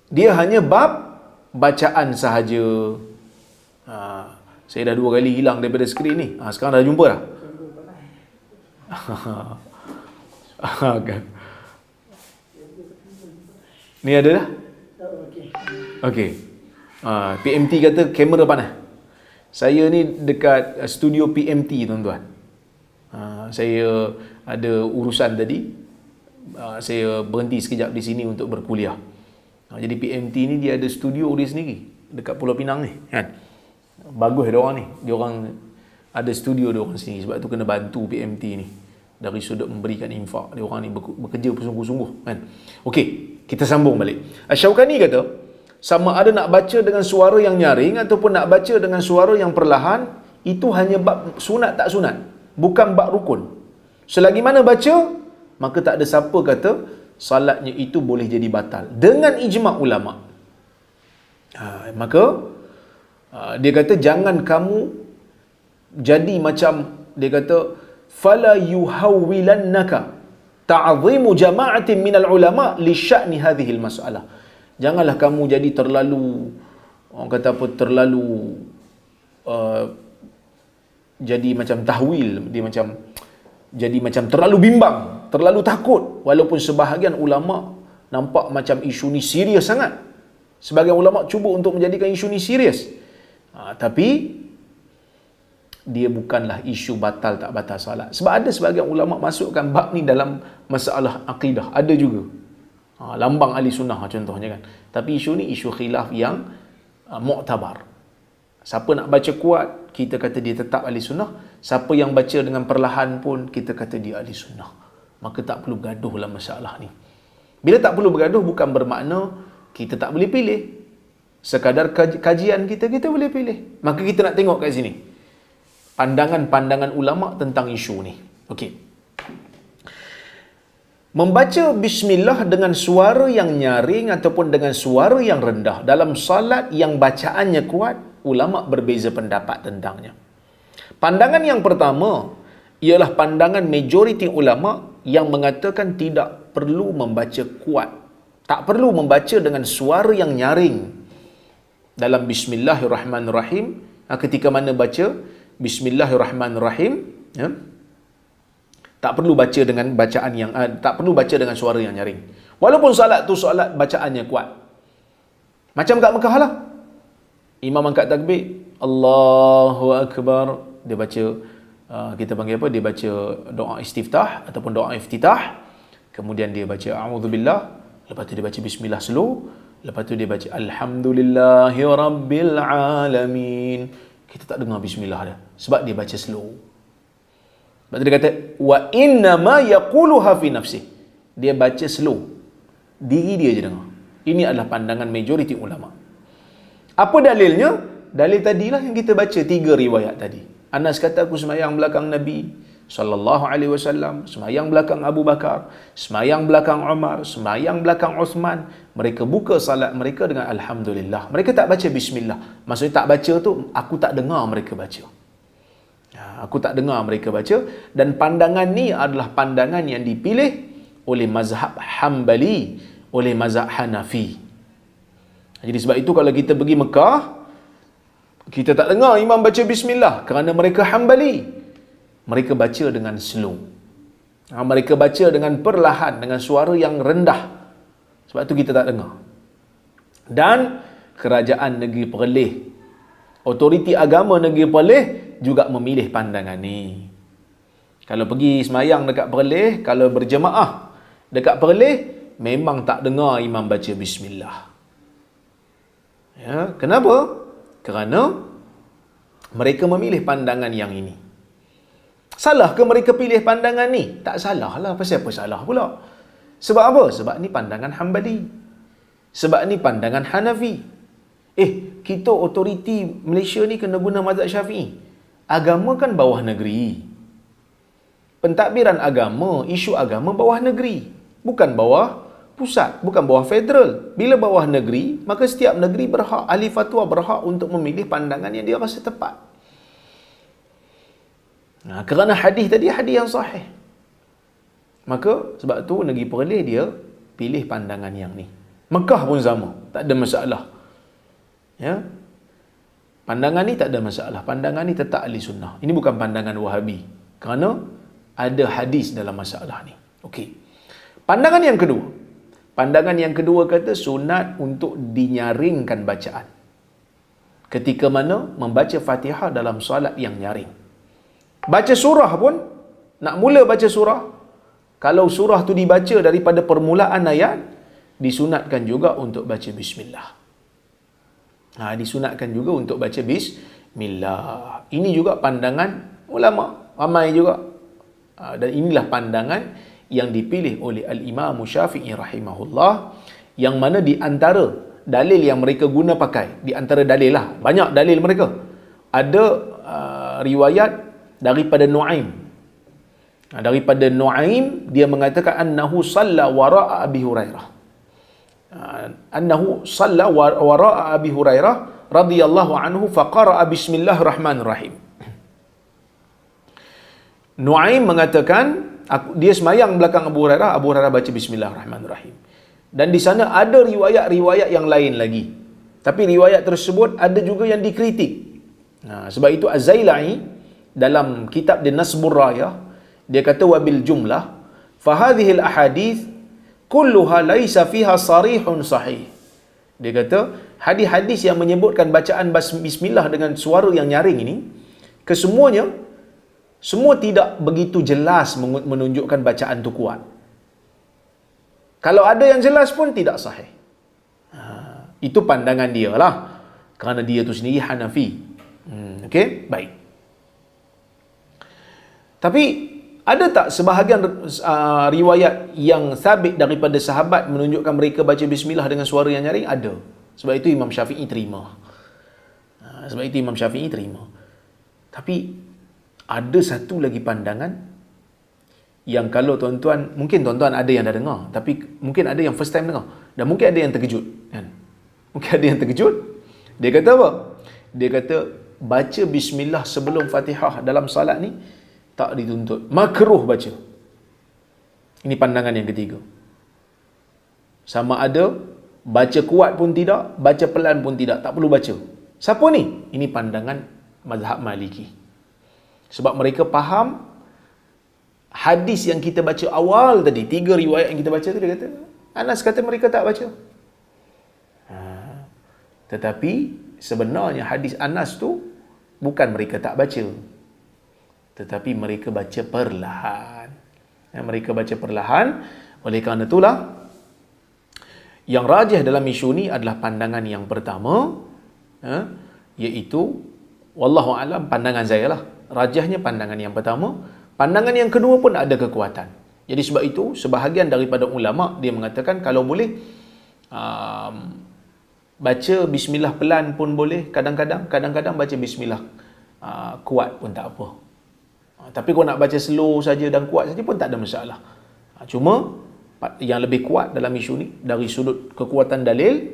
Dia hanya bab bacaan sahaja. Saya dah 2 kali hilang daripada skrin ni. Sekarang dah jumpa dah. Ni ada dah? Okey. PMT kata kamera panas. Saya ni dekat studio PMT, tuan-tuan. Saya ada urusan tadi. Saya berhenti sekejap di sini untuk berkuliah. Jadi PMT ni dia ada studio dia sendiri dekat Pulau Pinang ni, kan? Bagus dia orang ni. Dia orang ada studio dia orang sendiri. Sebab tu kena bantu PMT ni dari sudut memberikan infak. Dia orang ni bekerja bersungguh-sungguh, kan? Okey, kita sambung balik. Asy-Syaukani kata, sama ada nak baca dengan suara yang nyaring ataupun nak baca dengan suara yang perlahan, itu hanya bab sunat tak sunat, bukan bab rukun. Selagi mana baca, maka tak ada siapa kata salatnya itu boleh jadi batal dengan ijma' ulama'. Maka dia kata jangan kamu jadi macam, dia kata fala yuhawwilannaka ta'zimu jama'atin minal ulama' li sya'ni hadhihi al-mas'alah. Janganlah kamu jadi terlalu, orang kata apa, terlalu jadi macam tahwil, dia macam jadi macam terlalu bimbang, terlalu takut, walaupun sebahagian ulama nampak macam isu ni serius sangat. Sebahagian ulama cuba untuk menjadikan isu ni serius. Tapi dia bukanlah isu batal tak batal salat. Sebab ada sebahagian ulama masukkan bab ni dalam masalah akidah, ada juga. Lambang ahli sunnah contohnya, kan. Tapi isu ni isu khilaf yang muktabar. Siapa nak baca kuat, kita kata dia tetap ahli sunnah. Siapa yang baca dengan perlahan pun, kita kata dia ahli sunnah. Maka tak perlu bergaduh dalam masalah ni. Bila tak perlu bergaduh, bukan bermakna kita tak boleh pilih. Sekadar kajian kita boleh pilih. Maka kita nak tengok kat sini pandangan-pandangan ulama tentang isu ni. Okey. Membaca bismillah dengan suara yang nyaring ataupun dengan suara yang rendah dalam salat yang bacaannya kuat, ulama berbeza pendapat tentangnya. Pandangan yang pertama, ialah pandangan majoriti ulama yang mengatakan tidak perlu membaca kuat. Tak perlu membaca dengan suara yang nyaring dalam Bismillahirrahmanirrahim. Ketika mana baca Bismillahirrahmanirrahim, ya, tak perlu baca dengan bacaan yang tak perlu baca dengan suara yang nyaring. Walaupun solat tu solat bacaannya kuat. Macam kat Mekah lah. Imam angkat takbir, Allahu Akbar, dia baca kita panggil apa? Dia baca doa istiftah ataupun doa iftitah. Kemudian dia baca a'udzubillah, lepas tu dia baca bismillah slow, lepas tu dia baca alhamdulillahi rabbil alamin. Kita tak dengar bismillah dah sebab dia baca slow. Sebab tu dia kata wa inna ma yaquluha fi nafsi. Dia baca slow. Diri dia je dengar. Ini adalah pandangan majoriti ulama. Apa dalilnya? Dalil tadilah yang kita baca 3 riwayat tadi. Anas kata aku semayang belakang Nabi sallallahu alaihi wasallam, semayang belakang Abu Bakar, semayang belakang Umar, semayang belakang Uthman. Mereka buka salat mereka dengan alhamdulillah. Mereka tak baca bismillah. Maksudnya tak baca tu aku tak dengar mereka baca. Aku tak dengar mereka baca. Dan pandangan ni adalah pandangan yang dipilih oleh mazhab Hambali, oleh mazhab Hanafi. Jadi sebab itu kalau kita pergi Mekah, kita tak dengar imam baca bismillah kerana mereka Hambali. Mereka baca dengan slow. Mereka baca dengan perlahan, dengan suara yang rendah. Sebab tu kita tak dengar. Dan kerajaan negeri Perlis, otoriti agama negeri Perlis juga memilih pandangan ni. Kalau pergi semayang dekat Perlis, kalau berjemaah dekat Perlis, memang tak dengar imam baca bismillah. Ya, kenapa? Kerana mereka memilih pandangan yang ini. Salah ke mereka pilih pandangan ni? Tak salah lah. Pasal apa salah pula? Sebab apa? Sebab ni pandangan Hambali. Sebab ni pandangan Hanafi. Kita otoriti Malaysia ni kena guna mazhab Syafi'i. Agama kan bawah negeri. Pentadbiran agama, isu agama bawah negeri. Bukan bawah pusat, bukan bawah federal. Bila bawah negeri, maka setiap negeri berhak, ahli fatwa berhak untuk memilih pandangan yang dia rasa tepat. Kerana hadis tadi hadis yang sahih. Maka sebab tu negeri Perlis dia pilih pandangan yang ni. Mekah pun sama, tak ada masalah. Ya. Pandangan ni tak ada masalah. Pandangan ni tetap ahli sunnah. Ini bukan pandangan Wahabi. Kerana ada hadis dalam masalah ni. Okey. Pandangan yang kedua. Pandangan yang kedua kata sunat untuk dinyaringkan bacaan. Ketika mana membaca Fatihah dalam solat yang nyaring. Baca surah pun, nak mula baca surah, kalau surah tu dibaca daripada permulaan ayat, disunatkan juga untuk baca bismillah. Disunatkan juga untuk baca bismillah. Ini juga pandangan ulama, ramai juga. Dan inilah pandangan yang dipilih oleh Al-Imam Syafi'i rahimahullah, yang mana di antara dalil yang mereka guna pakai, di antara dalil lah, banyak dalil mereka. Ada riwayat daripada Nu'aim. Daripada Nu'aim, dia mengatakan annahu salla wara'a Abi Hurairah. Annahu salla wara'a Abi Hurairah radhiyallahu anhu faqara'a bismillahirrahmanirrahim. Nu'aim mengatakan dia semayang belakang Abu Hurairah baca bismillahirrahmanirrahim. Dan di sana ada riwayat-riwayat yang lain lagi. Tapi riwayat tersebut ada juga yang dikritik. Sebab itu Az-Zailai dalam kitab dia Nasbur Rayah, dia kata wabil jumlah fahadhil ahadith kulluha laisa fiha sarihun sahih. Dia kata hadis-hadis yang menyebutkan bacaan bismillah dengan suara yang nyaring ini, kesemuanya semua tidak begitu jelas menunjukkan bacaan tu kuat. Kalau ada yang jelas pun tidak sahih. Itu pandangan dia lah. Kerana dia tu sendiri Hanafi. Okey, baik. Tapi ada tak sebahagian riwayat yang sabit daripada sahabat menunjukkan mereka baca bismillah dengan suara yang nyaring? Ada. Sebab itu Imam Syafi'i terima. Tapi ada satu lagi pandangan yang kalau tuan-tuan, mungkin tuan-tuan ada yang dah dengar, tapi mungkin ada yang first time dengar, dan mungkin ada yang terkejut, kan? Mungkin ada yang terkejut. Dia kata apa? Dia kata baca bismillah sebelum Fatihah dalam salat ni tak dituntut. Makruh baca. Ini pandangan yang ketiga. Sama ada baca kuat pun tidak, baca pelan pun tidak, tak perlu baca. Siapa ni? Ini pandangan mazhab Maliki. Sebab mereka faham hadis yang kita baca awal tadi, 3 riwayat yang kita baca tu, dia kata Anas kata mereka tak baca. Tetapi sebenarnya hadis Anas tu bukan mereka tak baca, tetapi mereka baca perlahan. Mereka baca perlahan. Oleh kerana itulah yang rajih dalam isu ni adalah pandangan yang pertama, iaitu wallahu alam, pandangan saya lah, rajihnya pandangan yang pertama. Pandangan yang kedua pun ada kekuatan. Jadi sebab itu sebahagian daripada ulama dia mengatakan kalau boleh baca bismillah pelan pun boleh, kadang-kadang baca bismillah kuat pun tak apa. Tapi kalau nak baca slow saja dan kuat saja pun tak ada masalah. Cuma yang lebih kuat dalam isu ni dari sudut kekuatan dalil,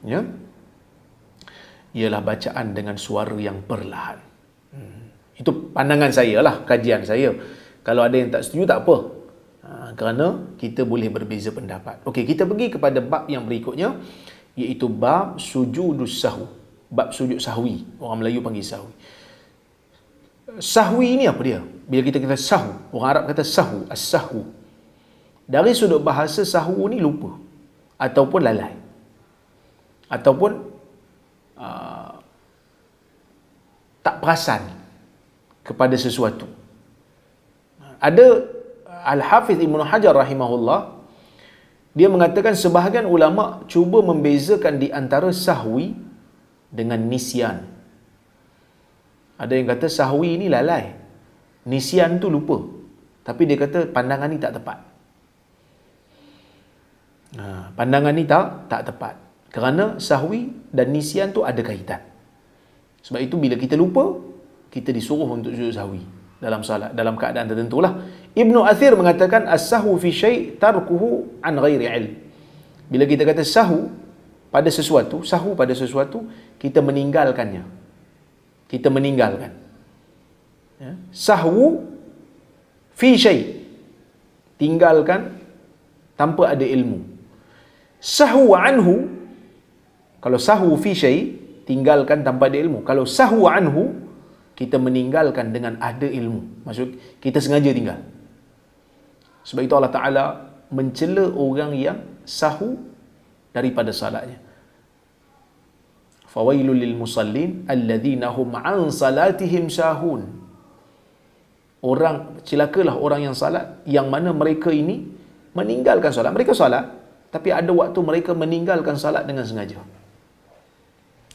ya, ialah bacaan dengan suara yang perlahan. Itu pandangan saya lah, kajian saya. Kalau ada yang tak setuju tak apa, kerana kita boleh berbeza pendapat. Okey, kita pergi kepada bab yang berikutnya, iaitu bab sujudus sahwi. Bab sujud sahwi. Orang Melayu panggil sahwi. Sahwi ni apa dia? Bila kita kata sahwu, orang Arab kata sahwu, as-sahwu. Dari sudut bahasa, sahwu ni lupa ataupun lalai ataupun tak perasan kepada sesuatu. Ada Al-Hafiz Ibn Hajar rahimahullah, dia mengatakan sebahagian ulama cuba membezakan di antara sahwi dengan nisyan. Ada yang kata sahwi ni lalai, nisyan tu lupa. Tapi dia kata pandangan ni tak tepat. Pandangan ni tak tepat. Kerana sahwi dan nisyan tu ada kaitan. Sebab itu bila kita lupa, kita disuruh untuk sujud sahwi dalam salat, dalam keadaan tertentulah. Ibnu Athir mengatakan as-sahwu fi syai' tarkuhu an ghairi ilm. Bila kita kata sahwu pada sesuatu, kita meninggalkannya. Kita meninggalkan. Ya. Sahwu fi syai', tinggalkan tanpa ada ilmu. Sahwu anhu, kalau sahwu fi syai', tinggalkan tanpa ada ilmu. Kalau sahwu anhu, kita meninggalkan dengan ada ilmu. Maksud kita sengaja tinggal. Sebab itu Allah Ta'ala mencela orang yang sahwu daripada salatnya. Fawailul lil musallin alladhina hum an salatihim sahun. Celakalah orang yang salat yang mana mereka ini meninggalkan salat. Mereka salat, tapi ada waktu mereka meninggalkan salat dengan sengaja.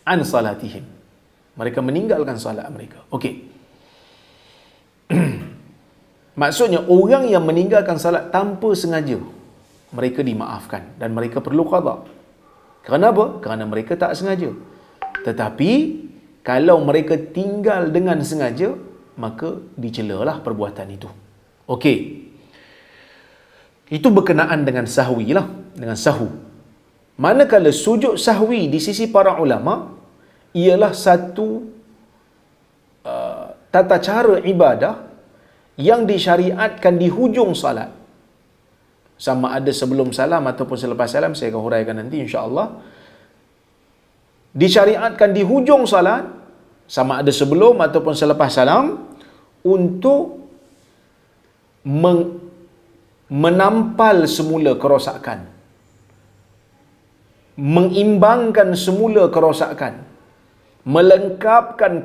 An salatihim. Mereka meninggalkan salat mereka. Okey. Maksudnya orang yang meninggalkan salat tanpa sengaja, mereka dimaafkan dan mereka perlu qada. Kerana apa? Kerana mereka tak sengaja. Tetapi kalau mereka tinggal dengan sengaja, maka dicelalah perbuatan itu. Okey. Itu berkenaan dengan sahwi lah, dengan sahwu. Manakala sujud sahwi di sisi para ulama ialah satu tata cara ibadah yang disyariatkan di hujung salat. Sama ada sebelum salam ataupun selepas salam, saya akan huraikan nanti insya-Allah. Disyariatkan di hujung salat, sama ada sebelum ataupun selepas salam, untuk menampal semula kerosakan, mengimbangkan semula kerosakan, melengkapkan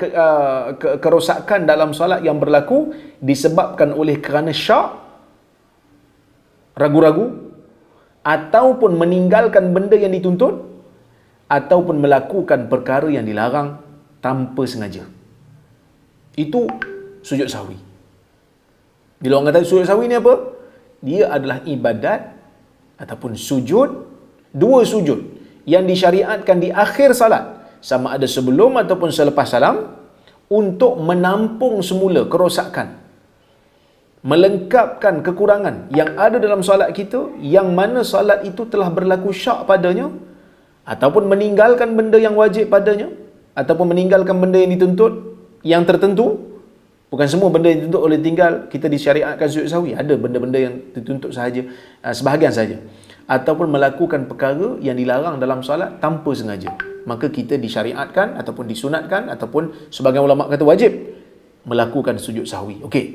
kerosakan dalam solat yang berlaku disebabkan oleh kerana syak, ragu-ragu, ataupun meninggalkan benda yang dituntut, ataupun melakukan perkara yang dilarang tanpa sengaja. Itu sujud sahwi. Bila orang kata sujud sahwi ni apa? Dia adalah ibadat ataupun sujud, dua sujud yang disyariatkan di akhir salat, sama ada sebelum ataupun selepas salam, untuk menampung semula kerosakan, melengkapkan kekurangan yang ada dalam solat kita, yang mana solat itu telah berlaku syak padanya, ataupun meninggalkan benda yang wajib padanya, ataupun meninggalkan benda yang dituntut, yang tertentu, Bukan semua benda yang dituntut oleh tinggal kita disyariatkan sujud sahwi. Ada benda-benda yang dituntut sahaja, sebahagian saja. Ataupun melakukan perkara yang dilarang dalam solat tanpa sengaja, maka kita disyariatkan ataupun disunatkan ataupun sebagian ulama kata wajib melakukan sujud sahwi. Okey.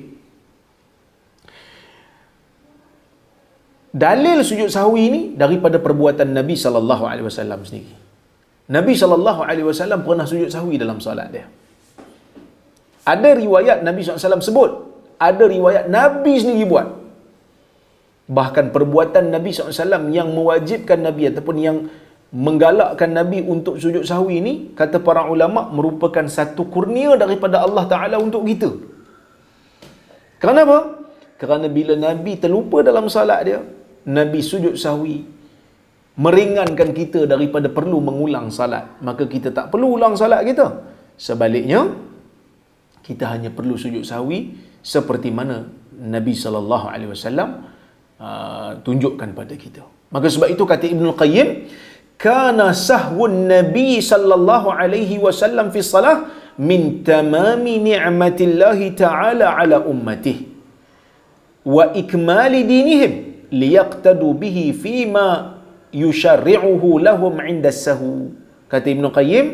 Dalil sujud sahwi ini daripada perbuatan Nabi sallallahu alaihi wasallam sendiri. Nabi sallallahu alaihi wasallam pernah sujud sahwi dalam solat dia. Ada riwayat Nabi SAW sebut, ada riwayat Nabi sendiri buat. Bahkan perbuatan Nabi SAW yang mewajibkan Nabi ataupun yang menggalakkan Nabi untuk sujud sahwi ini, kata para ulama, merupakan satu kurnia daripada Allah Ta'ala untuk kita. Kerana apa? Kerana bila Nabi terlupa dalam salat dia, Nabi sujud sahwi, meringankan kita daripada perlu mengulang salat. Maka kita tak perlu ulang salat kita. Sebaliknya, kita hanya perlu sujud sahwi seperti mana Nabi SAW tunjukkan pada kita. Maka sebab itu kata Ibnul Qayyim, kana sahwun Nabi sallallahu alaihi wasallam fi salah min tamami ni'matillahi ta'ala ala ummatihi wa ikmali dinihim liyaqtadu bihi fima yusyarri'uhu lahum 'inda as-sahw. Kata Ibnul Qayyim,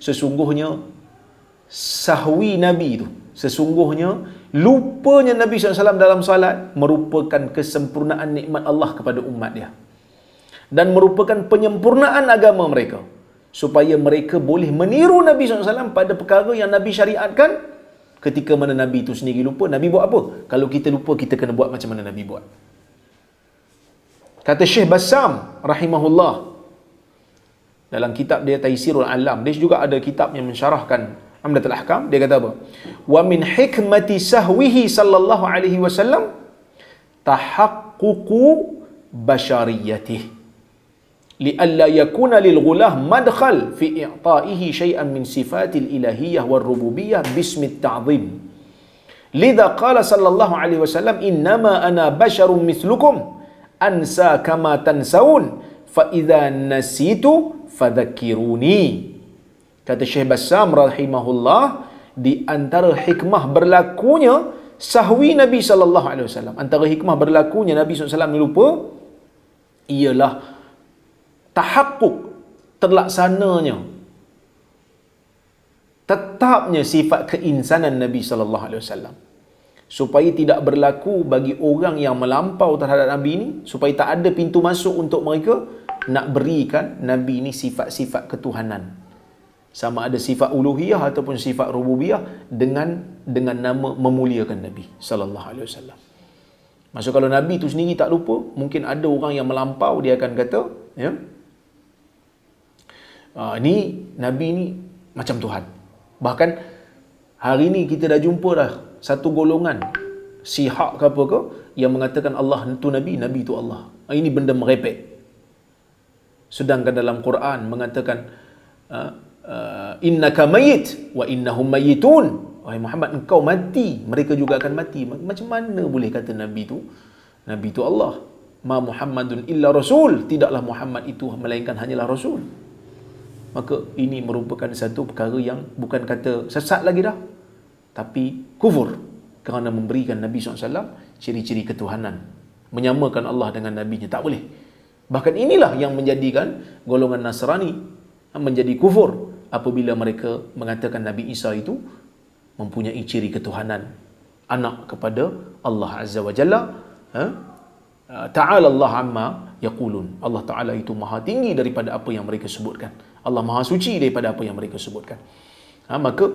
sesungguhnya sahwi Nabi itu, sesungguhnya lupanya Nabi SAW dalam salat merupakan kesempurnaan nikmat Allah kepada umat dia dan merupakan penyempurnaan agama mereka, supaya mereka boleh meniru Nabi SAW pada perkara yang Nabi syariatkan. Ketika mana Nabi itu sendiri lupa, Nabi buat apa? Kalau kita lupa, kita kena buat macam mana Nabi buat. Kata Syekh Bassam rahimahullah dalam kitab dia Taisirul Alam, dia juga ada kitab yang mensyarahkan Umdatul Ahkam, dia kata apa? Wa min hikmati sahwihi sallallahu alaihi wasallam tahaqququ bashariyatih li'alla yakuna lil ghulah madkhal fi i'ta'ihi shay'an min sifatil ilahiyyah war rububiyyah bismi ta'zim. Lidha qala sallallahu alaihi wasallam innama ana basharun mithlukum ansa kama tansawun fa idza nasitu fadhakkiruni. Kata Syekh Bassam rahimahullah, di antara hikmah berlakunya sahwi Nabi sallallahu alaihi wasallam, antara hikmah berlakunya Nabi sallallahu alaihi wasallam lupa ialah tahaqquk, terlaksananya, tetapnya sifat keinsanan Nabi sallallahu alaihi wasallam, supaya tidak berlaku bagi orang yang melampau terhadap Nabi ini, supaya tak ada pintu masuk untuk mereka nak berikan Nabi ini sifat-sifat ketuhanan, sama ada sifat uluhiyah ataupun sifat rububiyah, dengan nama memuliakan Nabi sallallahu alaihi wasallam. Maksud kalau Nabi itu sendiri tak lupa, mungkin ada orang yang melampau, dia akan kata, ya, ni Nabi ni macam Tuhan. Bahkan hari ni kita dah jumpa dah satu golongan sihak ke apa ke yang mengatakan Allah itu Nabi, Nabi itu Allah. Ini benda merepek. Sedangkan dalam Quran mengatakan innaka mayyit wa innahum mayyitun. Wahai Muhammad, engkau mati, mereka juga akan mati. Macam mana boleh kata Nabi itu Allah? Ma Muhammadun illa rasul, tidaklah Muhammad itu melainkan hanyalah rasul. Maka ini merupakan satu perkara yang bukan kata sesat lagi dah, tapi kufur, kerana memberikan Nabi SAW ciri-ciri ketuhanan, menyamakan Allah dengan Nabi-Nya, tak boleh. Bahkan inilah yang menjadikan golongan Nasrani menjadi kufur apabila mereka mengatakan Nabi Isa itu mempunyai ciri ketuhanan, anak kepada Allah Azza wa Jalla. Ta'ala Allah amma yaqulun. Allah Ta'ala itu maha tinggi daripada apa yang mereka sebutkan. Allah maha suci daripada apa yang mereka sebutkan. Maka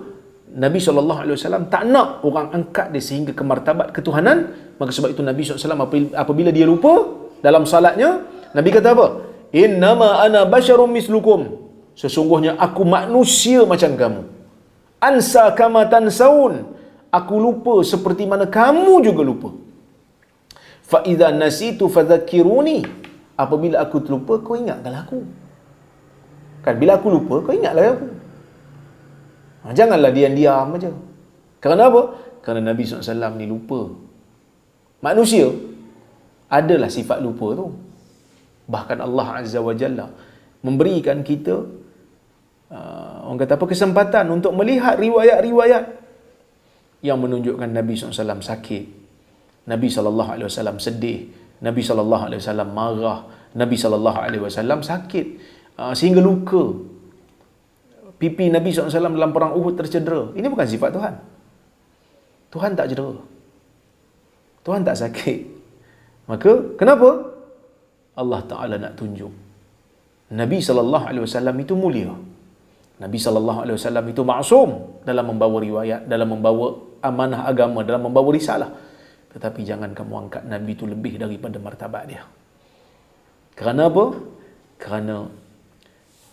Nabi SAW tak nak orang angkat dia sehingga ke martabat ketuhanan. Maka sebab itu Nabi SAW apabila dia lupa dalam salatnya, Nabi kata apa? Innama ana basyarum mislukum. Sesungguhnya aku manusia macam kamu. Ansa kama tansaun. Aku lupa seperti mana kamu juga lupa. Fa idza nasitu fadhakkiruni. Apabila aku terlupa, kau ingatkanlah aku. Kan bila aku lupa, kau ingatlah aku. Janganlah diam-diam aja. Kerana apa? Kerana Nabi SAW ni lupa. Manusia adalah sifat lupa tu. Bahkan Allah Azza wa Jalla memberikan kita orang kata apa, kesempatan untuk melihat riwayat-riwayat yang menunjukkan Nabi SAW sakit, Nabi SAW sedih, Nabi SAW marah, Nabi SAW sakit sehingga luka. Pipi Nabi SAW dalam perang Uhud tercedera. Ini bukan sifat Tuhan. Tuhan tak cedera. Tuhan tak sakit. Maka, kenapa? Allah Ta'ala nak tunjuk. Nabi SAW itu mulia. Nabi SAW itu maksum dalam membawa riwayat, dalam membawa amanah agama, dalam membawa risalah. Tetapi jangan kamu angkat Nabi itu lebih daripada martabat dia. Kerana apa? Kerana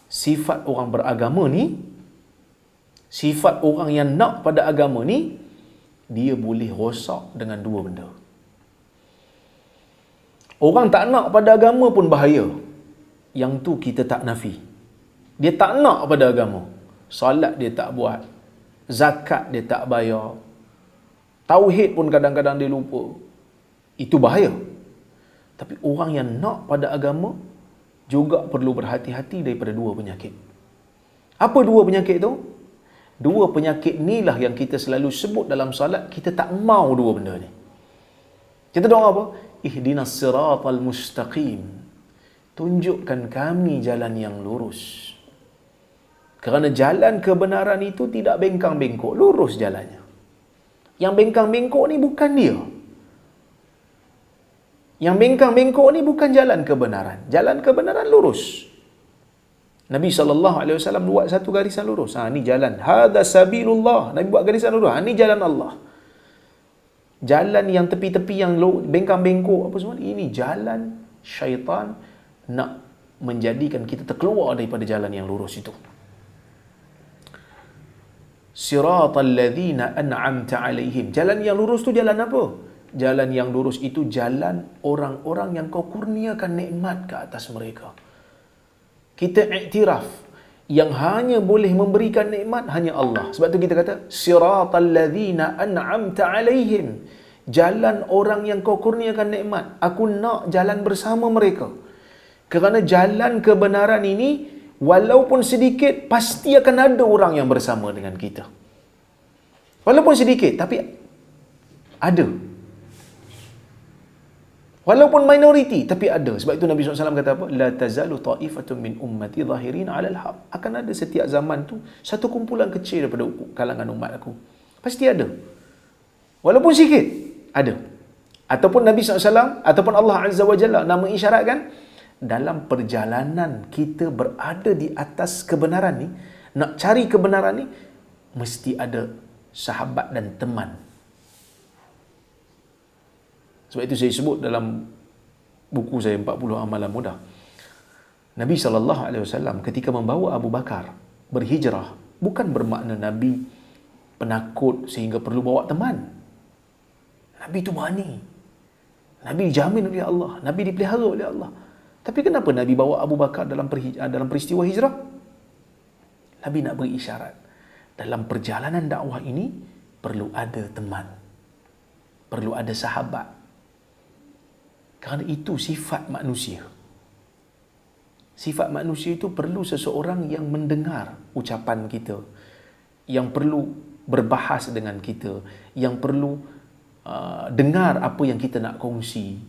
sifat orang beragama ni, sifat orang yang nak pada agama ni, dia boleh rosak dengan dua benda. Orang tak nak pada agama pun bahaya. Yang tu kita tak nafi. Dia tak nak pada agama. Salat dia tak buat. Zakat dia tak bayar. Tauhid pun kadang-kadang dia lupa. Itu bahaya. Tapi orang yang nak pada agama juga perlu berhati-hati daripada dua penyakit. Apa dua penyakit tu? Dua penyakit ni lah yang kita selalu sebut dalam salat. Kita tak mau dua benda ni. Kita doa apa? Ihdinas siratal mustaqim. Tunjukkan kami jalan yang lurus. Kerana jalan kebenaran itu tidak bengkang-bengkok, lurus jalannya. Yang bengkang-bengkok ni bukan dia. Yang bengkang-bengkok ni bukan jalan kebenaran. Jalan kebenaran lurus. Nabi SAW buat satu garisan lurus. Ni jalan. Hadha sabilullah. Nabi buat garisan lurus. Ni jalan Allah. Jalan yang tepi-tepi yang bengkang-bengkok apa semua, ini jalan syaitan nak menjadikan kita terkeluar daripada jalan yang lurus itu. Siratal ladzina an'amta alaihim. Jalan yang lurus tu jalan apa? Jalan yang lurus itu jalan orang-orang yang kau kurniakan nikmat ke atas mereka. Kita iktiraf yang hanya boleh memberikan nikmat hanya Allah. Sebab tu kita kata siratal ladzina an'amta alaihim. Jalan orang yang kau kurniakan nikmat. Aku nak jalan bersama mereka. Kerana jalan kebenaran ini walaupun sedikit pasti akan ada orang yang bersama dengan kita. Walaupun sedikit tapi ada. Walaupun minoriti, tapi ada. Sebab itu Nabi SAW kata apa? La tazalu ta'ifatun min ummati zahirin 'alal haq. Akan ada setiap zaman tu satu kumpulan kecil daripada kalangan umat aku. Pasti ada. Walaupun sikit, ada. Ataupun Nabi SAW, ataupun Allah Azza wa Jalla nak mengisyaratkan, dalam perjalanan kita berada di atas kebenaran ni, nak cari kebenaran ni, mesti ada sahabat dan teman. Sebab itu saya sebut dalam buku saya 40 Amalan Mudah. Nabi SAW ketika membawa Abu Bakar berhijrah, bukan bermakna Nabi penakut sehingga perlu bawa teman. Nabi itu berani. Nabi dijamin oleh Allah. Nabi dipelihara oleh Allah. Tapi kenapa Nabi bawa Abu Bakar dalam peristiwa hijrah? Nabi nak beri isyarat. Dalam perjalanan dakwah ini, perlu ada teman. Perlu ada sahabat. Kerana itu sifat manusia. Sifat manusia itu perlu seseorang yang mendengar ucapan kita. Yang perlu berbahas dengan kita. Yang perlu dengar apa yang kita nak kongsi.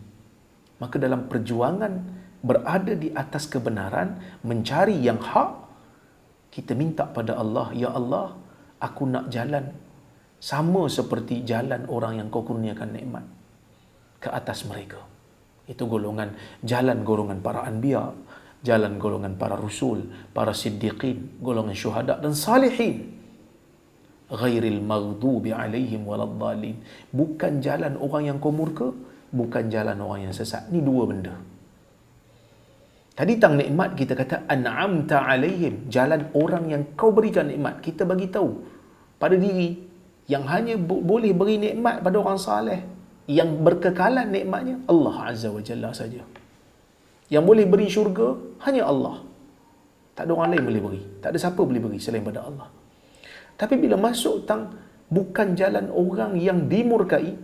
Maka dalam perjuangan berada di atas kebenaran, mencari yang hak, kita minta pada Allah, Ya Allah, aku nak jalan sama seperti jalan orang yang kau kurniakan nikmat ke atas mereka. Itu jalan golongan para anbiya, jalan golongan para rasul, para siddiqin, golongan syuhada dan salihin. Ghairil maghdubi alaihim waladdallin. Bukan jalan orang yang kau murka, bukan jalan orang yang sesat. Ni dua benda. Tadi tentang nikmat kita kata an'amta alaihim, jalan orang yang kau berikan nikmat. Kita bagi tahu pada diri yang hanya boleh beri nikmat pada orang saleh, yang berkekalan nikmatnya Allah Azza wa Jalla saja. Yang boleh beri syurga hanya Allah. Tak ada orang lain boleh beri. Tak ada siapa boleh beri selain pada Allah. Tapi bila masuk tentang bukan jalan orang yang dimurkai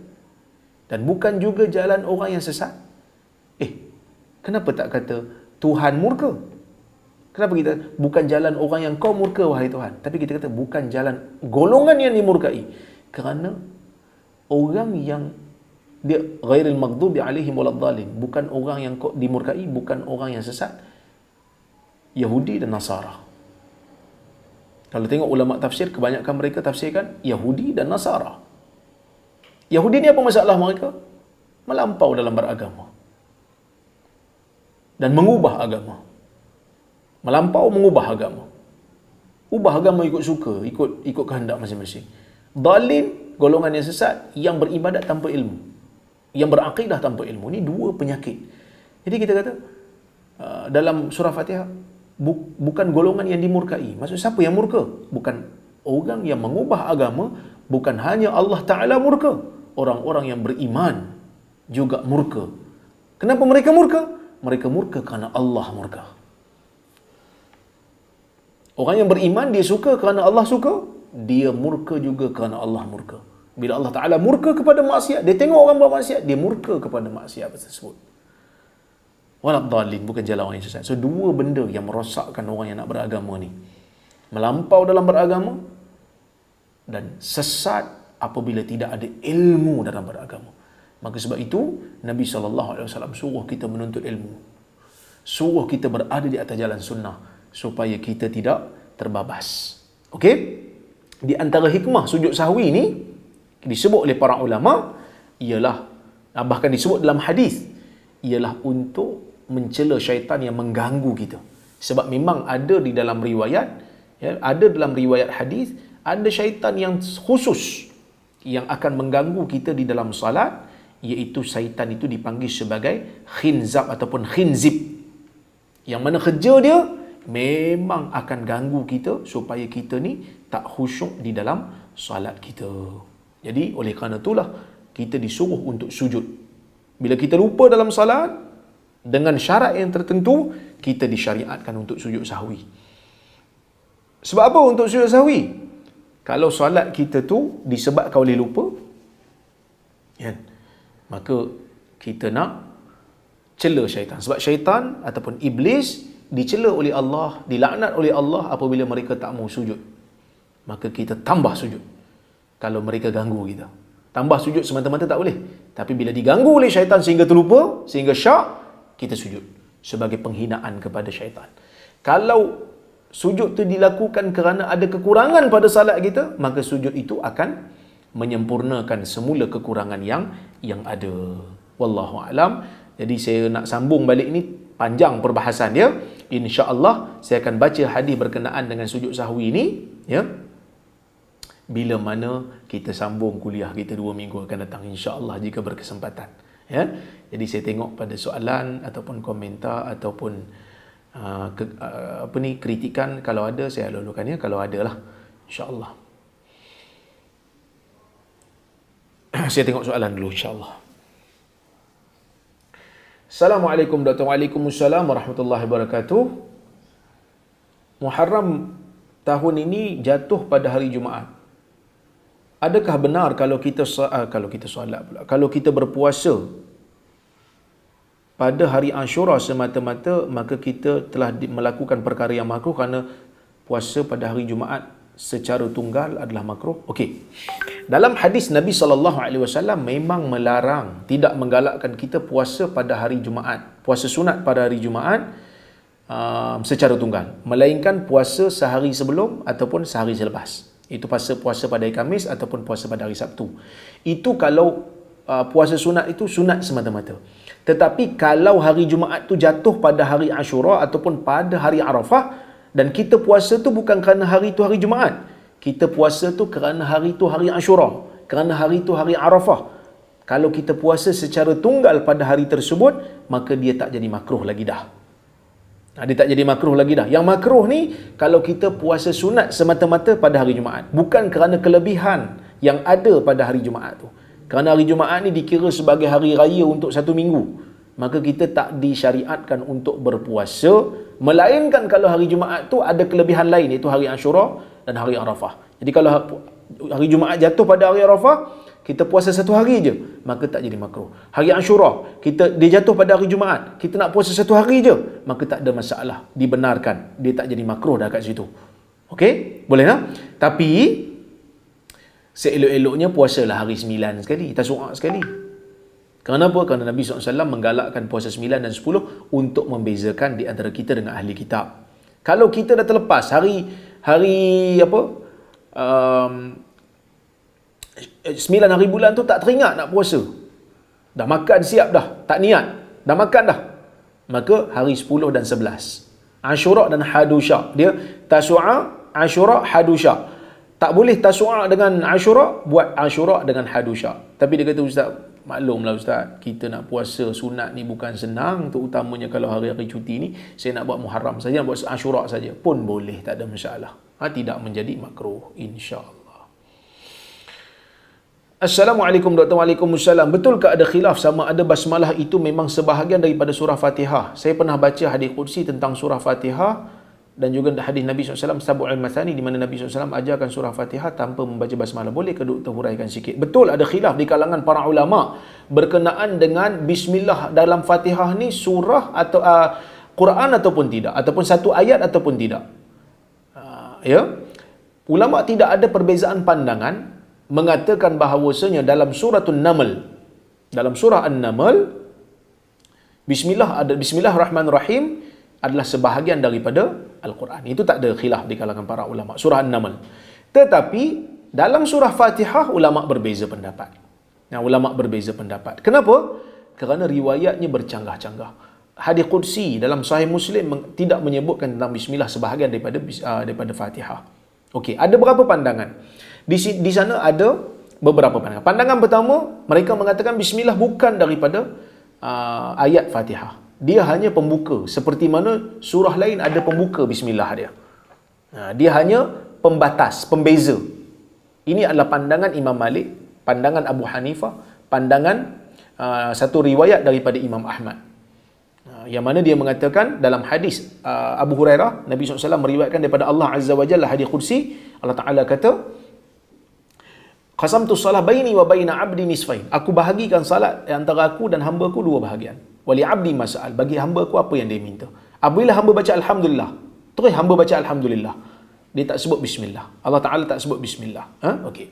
dan bukan juga jalan orang yang sesat, kenapa tak kata Tuhan murka? Kenapa kita bukan jalan orang yang kau murka wahai Tuhan, tapi kita kata bukan jalan golongan yang dimurkai. kerana orang yang dia ghairil maghdubi alaihim waladdallin, bukan orang yang dimurkai, bukan orang yang sesat, Yahudi dan Nasara. Kalau tengok ulama tafsir, kebanyakan mereka tafsirkan Yahudi dan Nasara. Yahudi ni apa masalah mereka? Melampau dalam beragama dan mengubah agama. Melampau mengubah agama. Ubah agama ikut suka, ikut kehendak masing-masing. Dalin, golongan yang sesat, yang beribadat tanpa ilmu, yang berakidah tanpa ilmu. Ini dua penyakit. Jadi kita kata dalam surah Fatihah, bukan golongan yang dimurkai. Maksud siapa yang murka? Bukan orang yang mengubah agama, bukan hanya Allah Ta'ala murka. Orang-orang yang beriman juga murka. Kenapa mereka murka? Mereka murka kerana Allah murka. Orang yang beriman, dia suka kerana Allah suka, dia murka juga kerana Allah murka. Bila Allah Ta'ala murka kepada maksiat, dia tengok orang buat maksiat, dia murka kepada maksiat tersebut. Waladdallin, bukan jalan orang yang sesat. So, dua benda yang merosakkan orang yang nak beragama ni. Melampau dalam beragama dan sesat apabila tidak ada ilmu dalam beragama. Maka sebab itu, Nabi SAW suruh kita menuntut ilmu. Suruh kita berada di atas jalan sunnah, supaya kita tidak terbabas. Okey? Di antara hikmah sujud sahwi ni disebut oleh para ulama ialah, bahkan disebut dalam hadis, ialah untuk mencela syaitan yang mengganggu kita. Sebab memang ada di dalam riwayat, ya, ada dalam riwayat hadis, ada syaitan yang khusus yang akan mengganggu kita di dalam salat, iaitu syaitan itu dipanggil sebagai khinzab ataupun khinzib. Yang mana kerja dia memang akan ganggu kita supaya kita ni tak khusyuk di dalam solat kita. Jadi oleh kerana itulah kita disuruh untuk sujud. Bila kita lupa dalam solat, dengan syarat yang tertentu, kita disyariatkan untuk sujud sahwi. Sebab apa untuk sujud sahwi? Kalau solat kita tu disebabkan oleh lupa, ya, maka kita nak cela syaitan. Sebab syaitan ataupun iblis dicela oleh Allah, dilaknat oleh Allah apabila mereka tak mau sujud. Maka kita tambah sujud kalau mereka ganggu kita. Tambah sujud semata-mata tak boleh. Tapi bila diganggu oleh syaitan sehingga terlupa, sehingga syak, kita sujud sebagai penghinaan kepada syaitan. Kalau sujud itu dilakukan kerana ada kekurangan pada salat kita, maka sujud itu akan menyempurnakan semula kekurangan yang ada. Wallahu a'lam. Jadi saya nak sambung balik ni, panjang perbahasan dia. InsyaAllah saya akan baca hadis berkenaan dengan sujud sahwi ni, ya, bila mana kita sambung kuliah kita 2 minggu akan datang, insyaAllah, jika berkesempatan, ya. Jadi saya tengok pada soalan ataupun komentar ataupun kritikan, kalau ada saya lalukan, ya, kalau ada lah, insyaAllah. Saya tengok soalan dulu, insyaAllah. Assalamualaikum Dr. Waalaikumsalam warahmatullahi wabarakatuh. Muharram tahun ini jatuh pada hari Jumaat. Adakah benar kalau kita berpuasa pada hari Ashura semata-mata, maka kita telah melakukan perkara yang makruh kerana puasa pada hari Jumaat secara tunggal adalah makruh? Okey. Dalam hadis Nabi SAW memang melarang, tidak menggalakkan kita puasa pada hari Jumaat, puasa sunat pada hari Jumaat secara tunggal, melainkan puasa sehari sebelum ataupun sehari selepas. Itu puasa pada hari Khamis ataupun puasa pada hari Sabtu. Itu kalau puasa sunat itu sunat semata-mata. Tetapi kalau hari Jumaat tu jatuh pada hari Ashura ataupun pada hari Arafah, dan kita puasa tu bukan kerana hari tu hari Jumaat, kita puasa tu kerana hari tu hari Ashura, kerana hari tu hari Arafah. Kalau kita puasa secara tunggal pada hari tersebut, maka dia tak jadi makruh lagi dah. Dia tak jadi makruh lagi dah. Yang makruh ni kalau kita puasa sunat semata-mata pada hari Jumaat, bukan kerana kelebihan yang ada pada hari Jumaat tu. Kerana hari Jumaat ni dikira sebagai hari raya untuk 1 minggu, maka kita tak disyariatkan untuk berpuasa, melainkan kalau hari Jumaat tu ada kelebihan lain, iaitu hari Ashura dan hari Arafah. Jadi kalau hari Jumaat jatuh pada hari Arafah, kita puasa 1 hari je, maka tak jadi makruh. Hari Ashura, dia jatuh pada hari Jumaat, kita nak puasa 1 hari je, maka tak ada masalah, dibenarkan. Dia tak jadi makruh dah kat situ. Okey? Boleh tak? Tapi Seelok-eloknya puasalah hari 9 sekali, Tasu'a sekali. Kenapa? Kerana Nabi SAW menggalakkan puasa 9 dan 10 untuk membezakan di antara kita dengan ahli kitab. Kalau kita dah terlepas hari apa? 9 hari bulan tu tak teringat nak puasa. Dah makan siap dah, tak niat. Dah makan dah. Maka hari 10 dan 11. Ashura dan Hadusha. Dia Tasu'a, Ashura, Hadusha. Tak boleh Tasu'a dengan Ashura, buat Ashura dengan Hadusha. Tapi dia kata, Ustaz, maklumlah Ustaz, kita nak puasa sunat ni bukan senang, terutamanya kalau hari-hari cuti ni, saya nak buat Muharram saja, nak buat Ashura saja. Pun boleh, tak ada masalah. Tidak menjadi makruh, insya-Allah. Assalamualaikum Dr. Waalaikumsalam. Betulkah ada khilaf sama ada basmalah itu memang sebahagian daripada surah Fatihah? Saya pernah baca hadis qudsi tentang surah Fatihah dan juga hadis Nabi SAW Sab'ul Mathani di mana Nabi SAW ajarkan surah Fatihah tanpa membaca basmalah. Boleh ke Dr. huraikan sikit? Betul, ada khilaf di kalangan para ulama berkenaan dengan bismillah dalam Fatihah ni surah atau Quran ataupun tidak, ataupun satu ayat ataupun tidak. Ya. Ulama tidak ada perbezaan pandangan mengatakan bahawasanya dalam suratul Naml, dalam surah An-Naml, Bismillahirrahmanirrahim adalah sebahagian daripada Al-Quran. Itu tak ada khilaf di kalangan para ulama, surah An-Naml. Tetapi dalam surah Fatihah ulama berbeza pendapat. Ulama berbeza pendapat. Kenapa? Kerana riwayatnya bercanggah-canggah. Hadis qudsi dalam Sahih Muslim tidak menyebutkan tentang bismillah sebahagian daripada Fatihah. Okey, ada berapa pandangan? Di sana ada beberapa pandangan. Pandangan pertama, mereka mengatakan bismillah bukan daripada ayat Fatihah. Dia hanya pembuka. Seperti mana surah lain ada pembuka bismillah dia. Dia hanya pembatas, pembeza. Ini adalah pandangan Imam Malik, pandangan Abu Hanifah, pandangan satu riwayat daripada Imam Ahmad. Yang mana dia mengatakan dalam hadis Abu Hurairah, Nabi SAW meriwayatkan daripada Allah Azza wa Jalla, hadis qudsi, Allah Ta'ala kata, qasamtu salah baini wa baina abdi nisfain. Aku bahagikan salat antara aku dan hamba aku dua bahagian. Wali abdi mas'al. Bagi hamba aku apa yang dia minta. Apabila hamba baca alhamdulillah, terus hamba baca alhamdulillah, dia tak sebut bismillah. Allah Ta'ala tak sebut bismillah. Okey.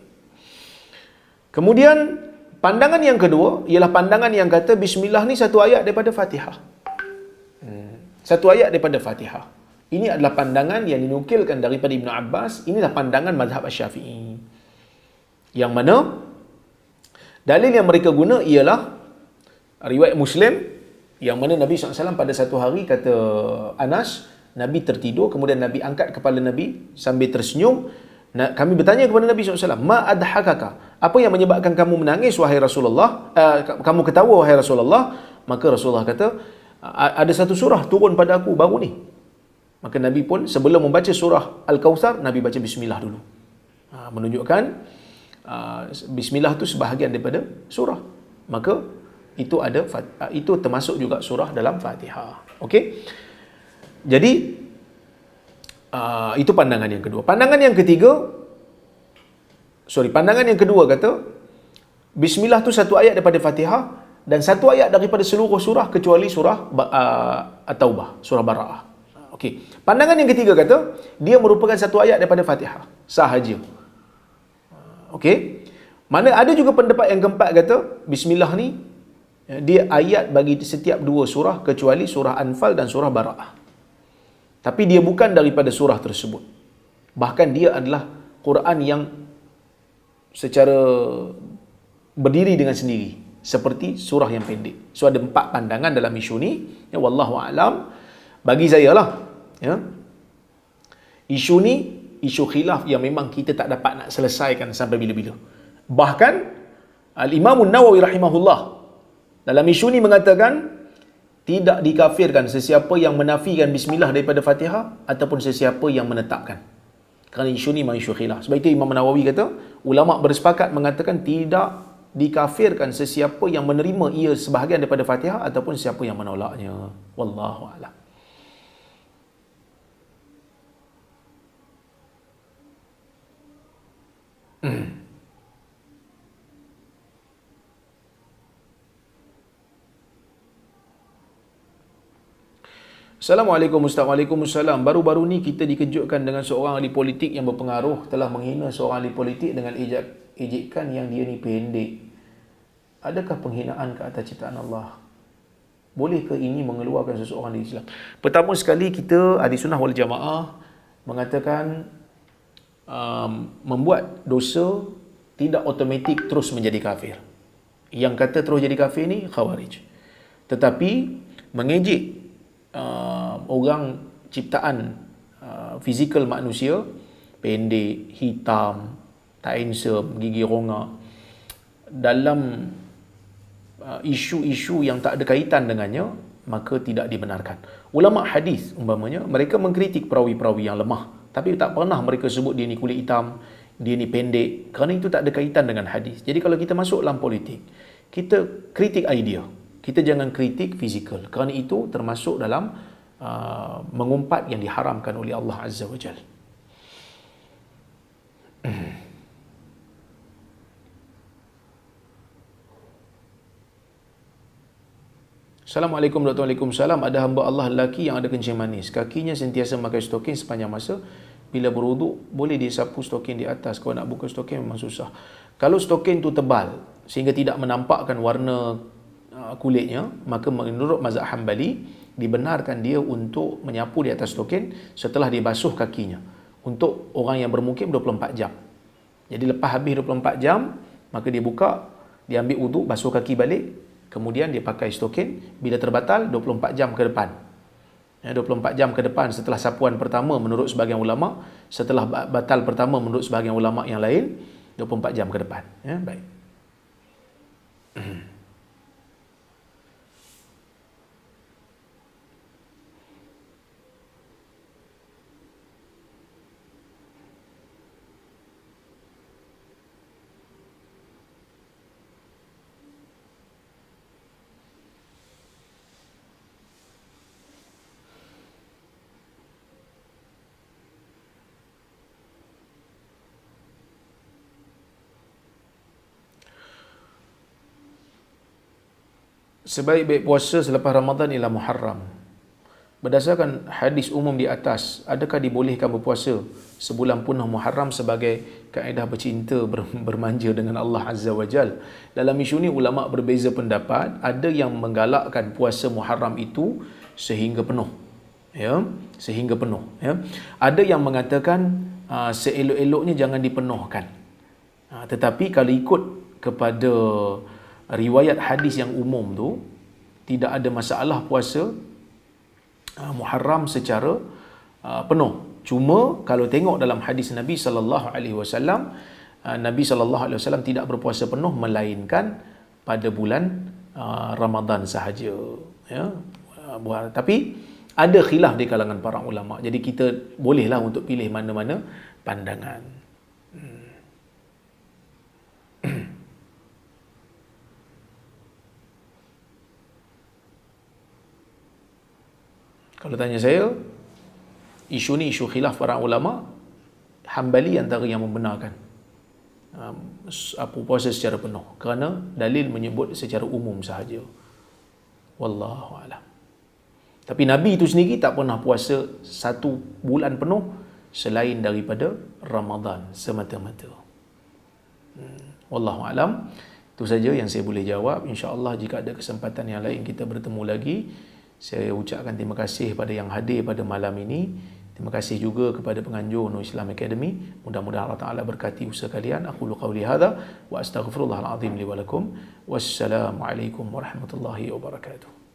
Kemudian pandangan yang kedua ialah pandangan yang kata bismillah ni satu ayat daripada Fatihah. Satu ayat daripada Fatihah. Ini adalah pandangan yang dinukilkan daripada Ibn Abbas. Inilah pandangan mazhab Asy-Syafi'i. Yang mana dalil yang mereka guna ialah riwayat Muslim, yang mana Nabi SAW pada satu hari, kata Anas, Nabi tertidur, kemudian Nabi angkat kepala Nabi sambil tersenyum. Kami bertanya kepada Nabi SAW, ma adhakaka? Apa yang menyebabkan kamu menangis, wahai Rasulullah? Kamu ketawa, wahai Rasulullah? Maka Rasulullah kata, ada satu surah turun pada aku baru ni. Maka Nabi pun sebelum membaca surah Al-Kautsar, Nabi baca bismillah dulu. Menunjukkan bismillah itu sebahagian daripada surah. Maka itu termasuk juga surah dalam Fatihah. Okey. Jadi itu pandangan yang kedua. Pandangan yang kedua kata bismillah itu satu ayat daripada Fatihah dan satu ayat daripada seluruh surah kecuali surah At-Taubah, surah Bara'ah. Okey. Pandangan yang ketiga kata dia merupakan satu ayat daripada Fatihah sahaja. Okey. Mana ada juga pendapat yang keempat kata bismillah ni dia ayat bagi setiap dua surah kecuali surah Anfal dan surah Bara'ah. Tapi dia bukan daripada surah tersebut. Bahkan dia adalah Quran yang secara berdiri dengan sendiri, seperti surah yang pendek. So ada 4 pandangan dalam isu ni. Ya, wallahu a'lam. Bagi saya lah, ya, isu ni isu khilaf yang memang kita tak dapat nak selesaikan sampai bila-bila. Bahkan Al-Imam An-Nawawi rahimahullah dalam isu ni mengatakan tidak dikafirkan sesiapa yang menafikan bismillah daripada Fatihah ataupun sesiapa yang menetapkan. Kerana isu ni memang isu khilaf. Sebab itu Imam Nawawi kata, ulama bersepakat mengatakan tidak dikafirkan sesiapa yang menerima ia sebahagian daripada Fatihah ataupun siapa yang menolaknya. Wallahu a'lam. Assalamualaikum Ustaz. Waalaikumsalam. Baru-baru ni kita dikejutkan dengan seorang ahli politik yang berpengaruh telah menghina seorang ahli politik dengan ejekan yang dia ni pendek, adakah penghinaan ke atas ciptaan Allah? Bolehkah ini mengeluarkan seseorang dari Islam? Pertama sekali, kita ahli sunnah wal jamaah mengatakan membuat dosa tidak automatik terus menjadi kafir. Yang kata terus jadi kafir ni khawarij. Tetapi mengejek orang ciptaan fizikal manusia, pendek, hitam, tak handsome, gigi rongak, dalam isu-isu yang tak ada kaitan dengannya, maka tidak dibenarkan. Ulama hadis umpamanya, mereka mengkritik perawi-perawi yang lemah, tapi tak pernah mereka sebut dia ni kulit hitam, dia ni pendek, kerana itu tak ada kaitan dengan hadis. Jadi kalau kita masuk dalam politik, kita kritik idea, kita jangan kritik fizikal, kerana itu termasuk dalam mengumpat yang diharamkan oleh Allah Azza wa Jal. Assalamualaikum warahmatullahi wabarakatuh. Ada hamba Allah lelaki yang ada kencing manis, kakinya sentiasa memakai stokin sepanjang masa. Bila berwuduk, boleh disapu stokin di atas. Kalau nak buka stokin memang susah. Kalau stokin tu tebal sehingga tidak menampakkan warna kulitnya, maka menurut mazhab Hambali, dibenarkan dia untuk menyapu di atas stokin setelah dia basuh kakinya. Untuk orang yang bermukim 24 jam. Jadi lepas habis 24 jam, maka dia buka, dia ambil wuduk, basuh kaki balik, kemudian dia pakai stokin. Bila terbatal, 24 jam ke depan. 24 jam ke depan setelah sapuan pertama menurut sebahagian ulama', setelah batal pertama menurut sebahagian ulama' yang lain, 24 jam ke depan. Baik. Sebaik-baik puasa selepas Ramadan ialah Muharram. Berdasarkan hadis umum di atas, adakah dibolehkan berpuasa sebulan penuh Muharram sebagai kaedah bercinta, bermanja dengan Allah Azza wa Jal? Dalam isu ini ulama' berbeza pendapat. Ada yang menggalakkan puasa Muharram itu sehingga penuh. Sehingga penuh. Ada yang mengatakan seelok-eloknya jangan dipenuhkan. Tetapi kalau ikut kepada riwayat hadis yang umum tu, tidak ada masalah puasa Muharram secara penuh. Cuma kalau tengok dalam hadis Nabi sallallahu alaihi wasallam, Nabi sallallahu alaihi wasallam tidak berpuasa penuh melainkan pada bulan Ramadan sahaja. Tapi ada khilaf di kalangan para ulama. Jadi kita bolehlah untuk pilih mana-mana pandangan. Kalau tanya saya, isu ni isu khilaf para ulama'. Hambali antara yang membenarkan puasa secara penuh, kerana dalil menyebut secara umum sahaja. Wallahu a'lam. Tapi Nabi itu sendiri tak pernah puasa satu bulan penuh selain daripada Ramadan semata-mata. Wallahu a'lam. Itu saja yang saya boleh jawab. InsyaAllah jika ada kesempatan yang lain kita bertemu lagi. Saya ucapkan terima kasih pada yang hadir pada malam ini. Terima kasih juga kepada penganjur Nur Islam Academy. Mudah-mudahan Allah Ta'ala berkati usaha kalian. Aku qawli hadha wa astaghfirullahal azim li wa lakum. Wassalamualaikum warahmatullahi wabarakatuh.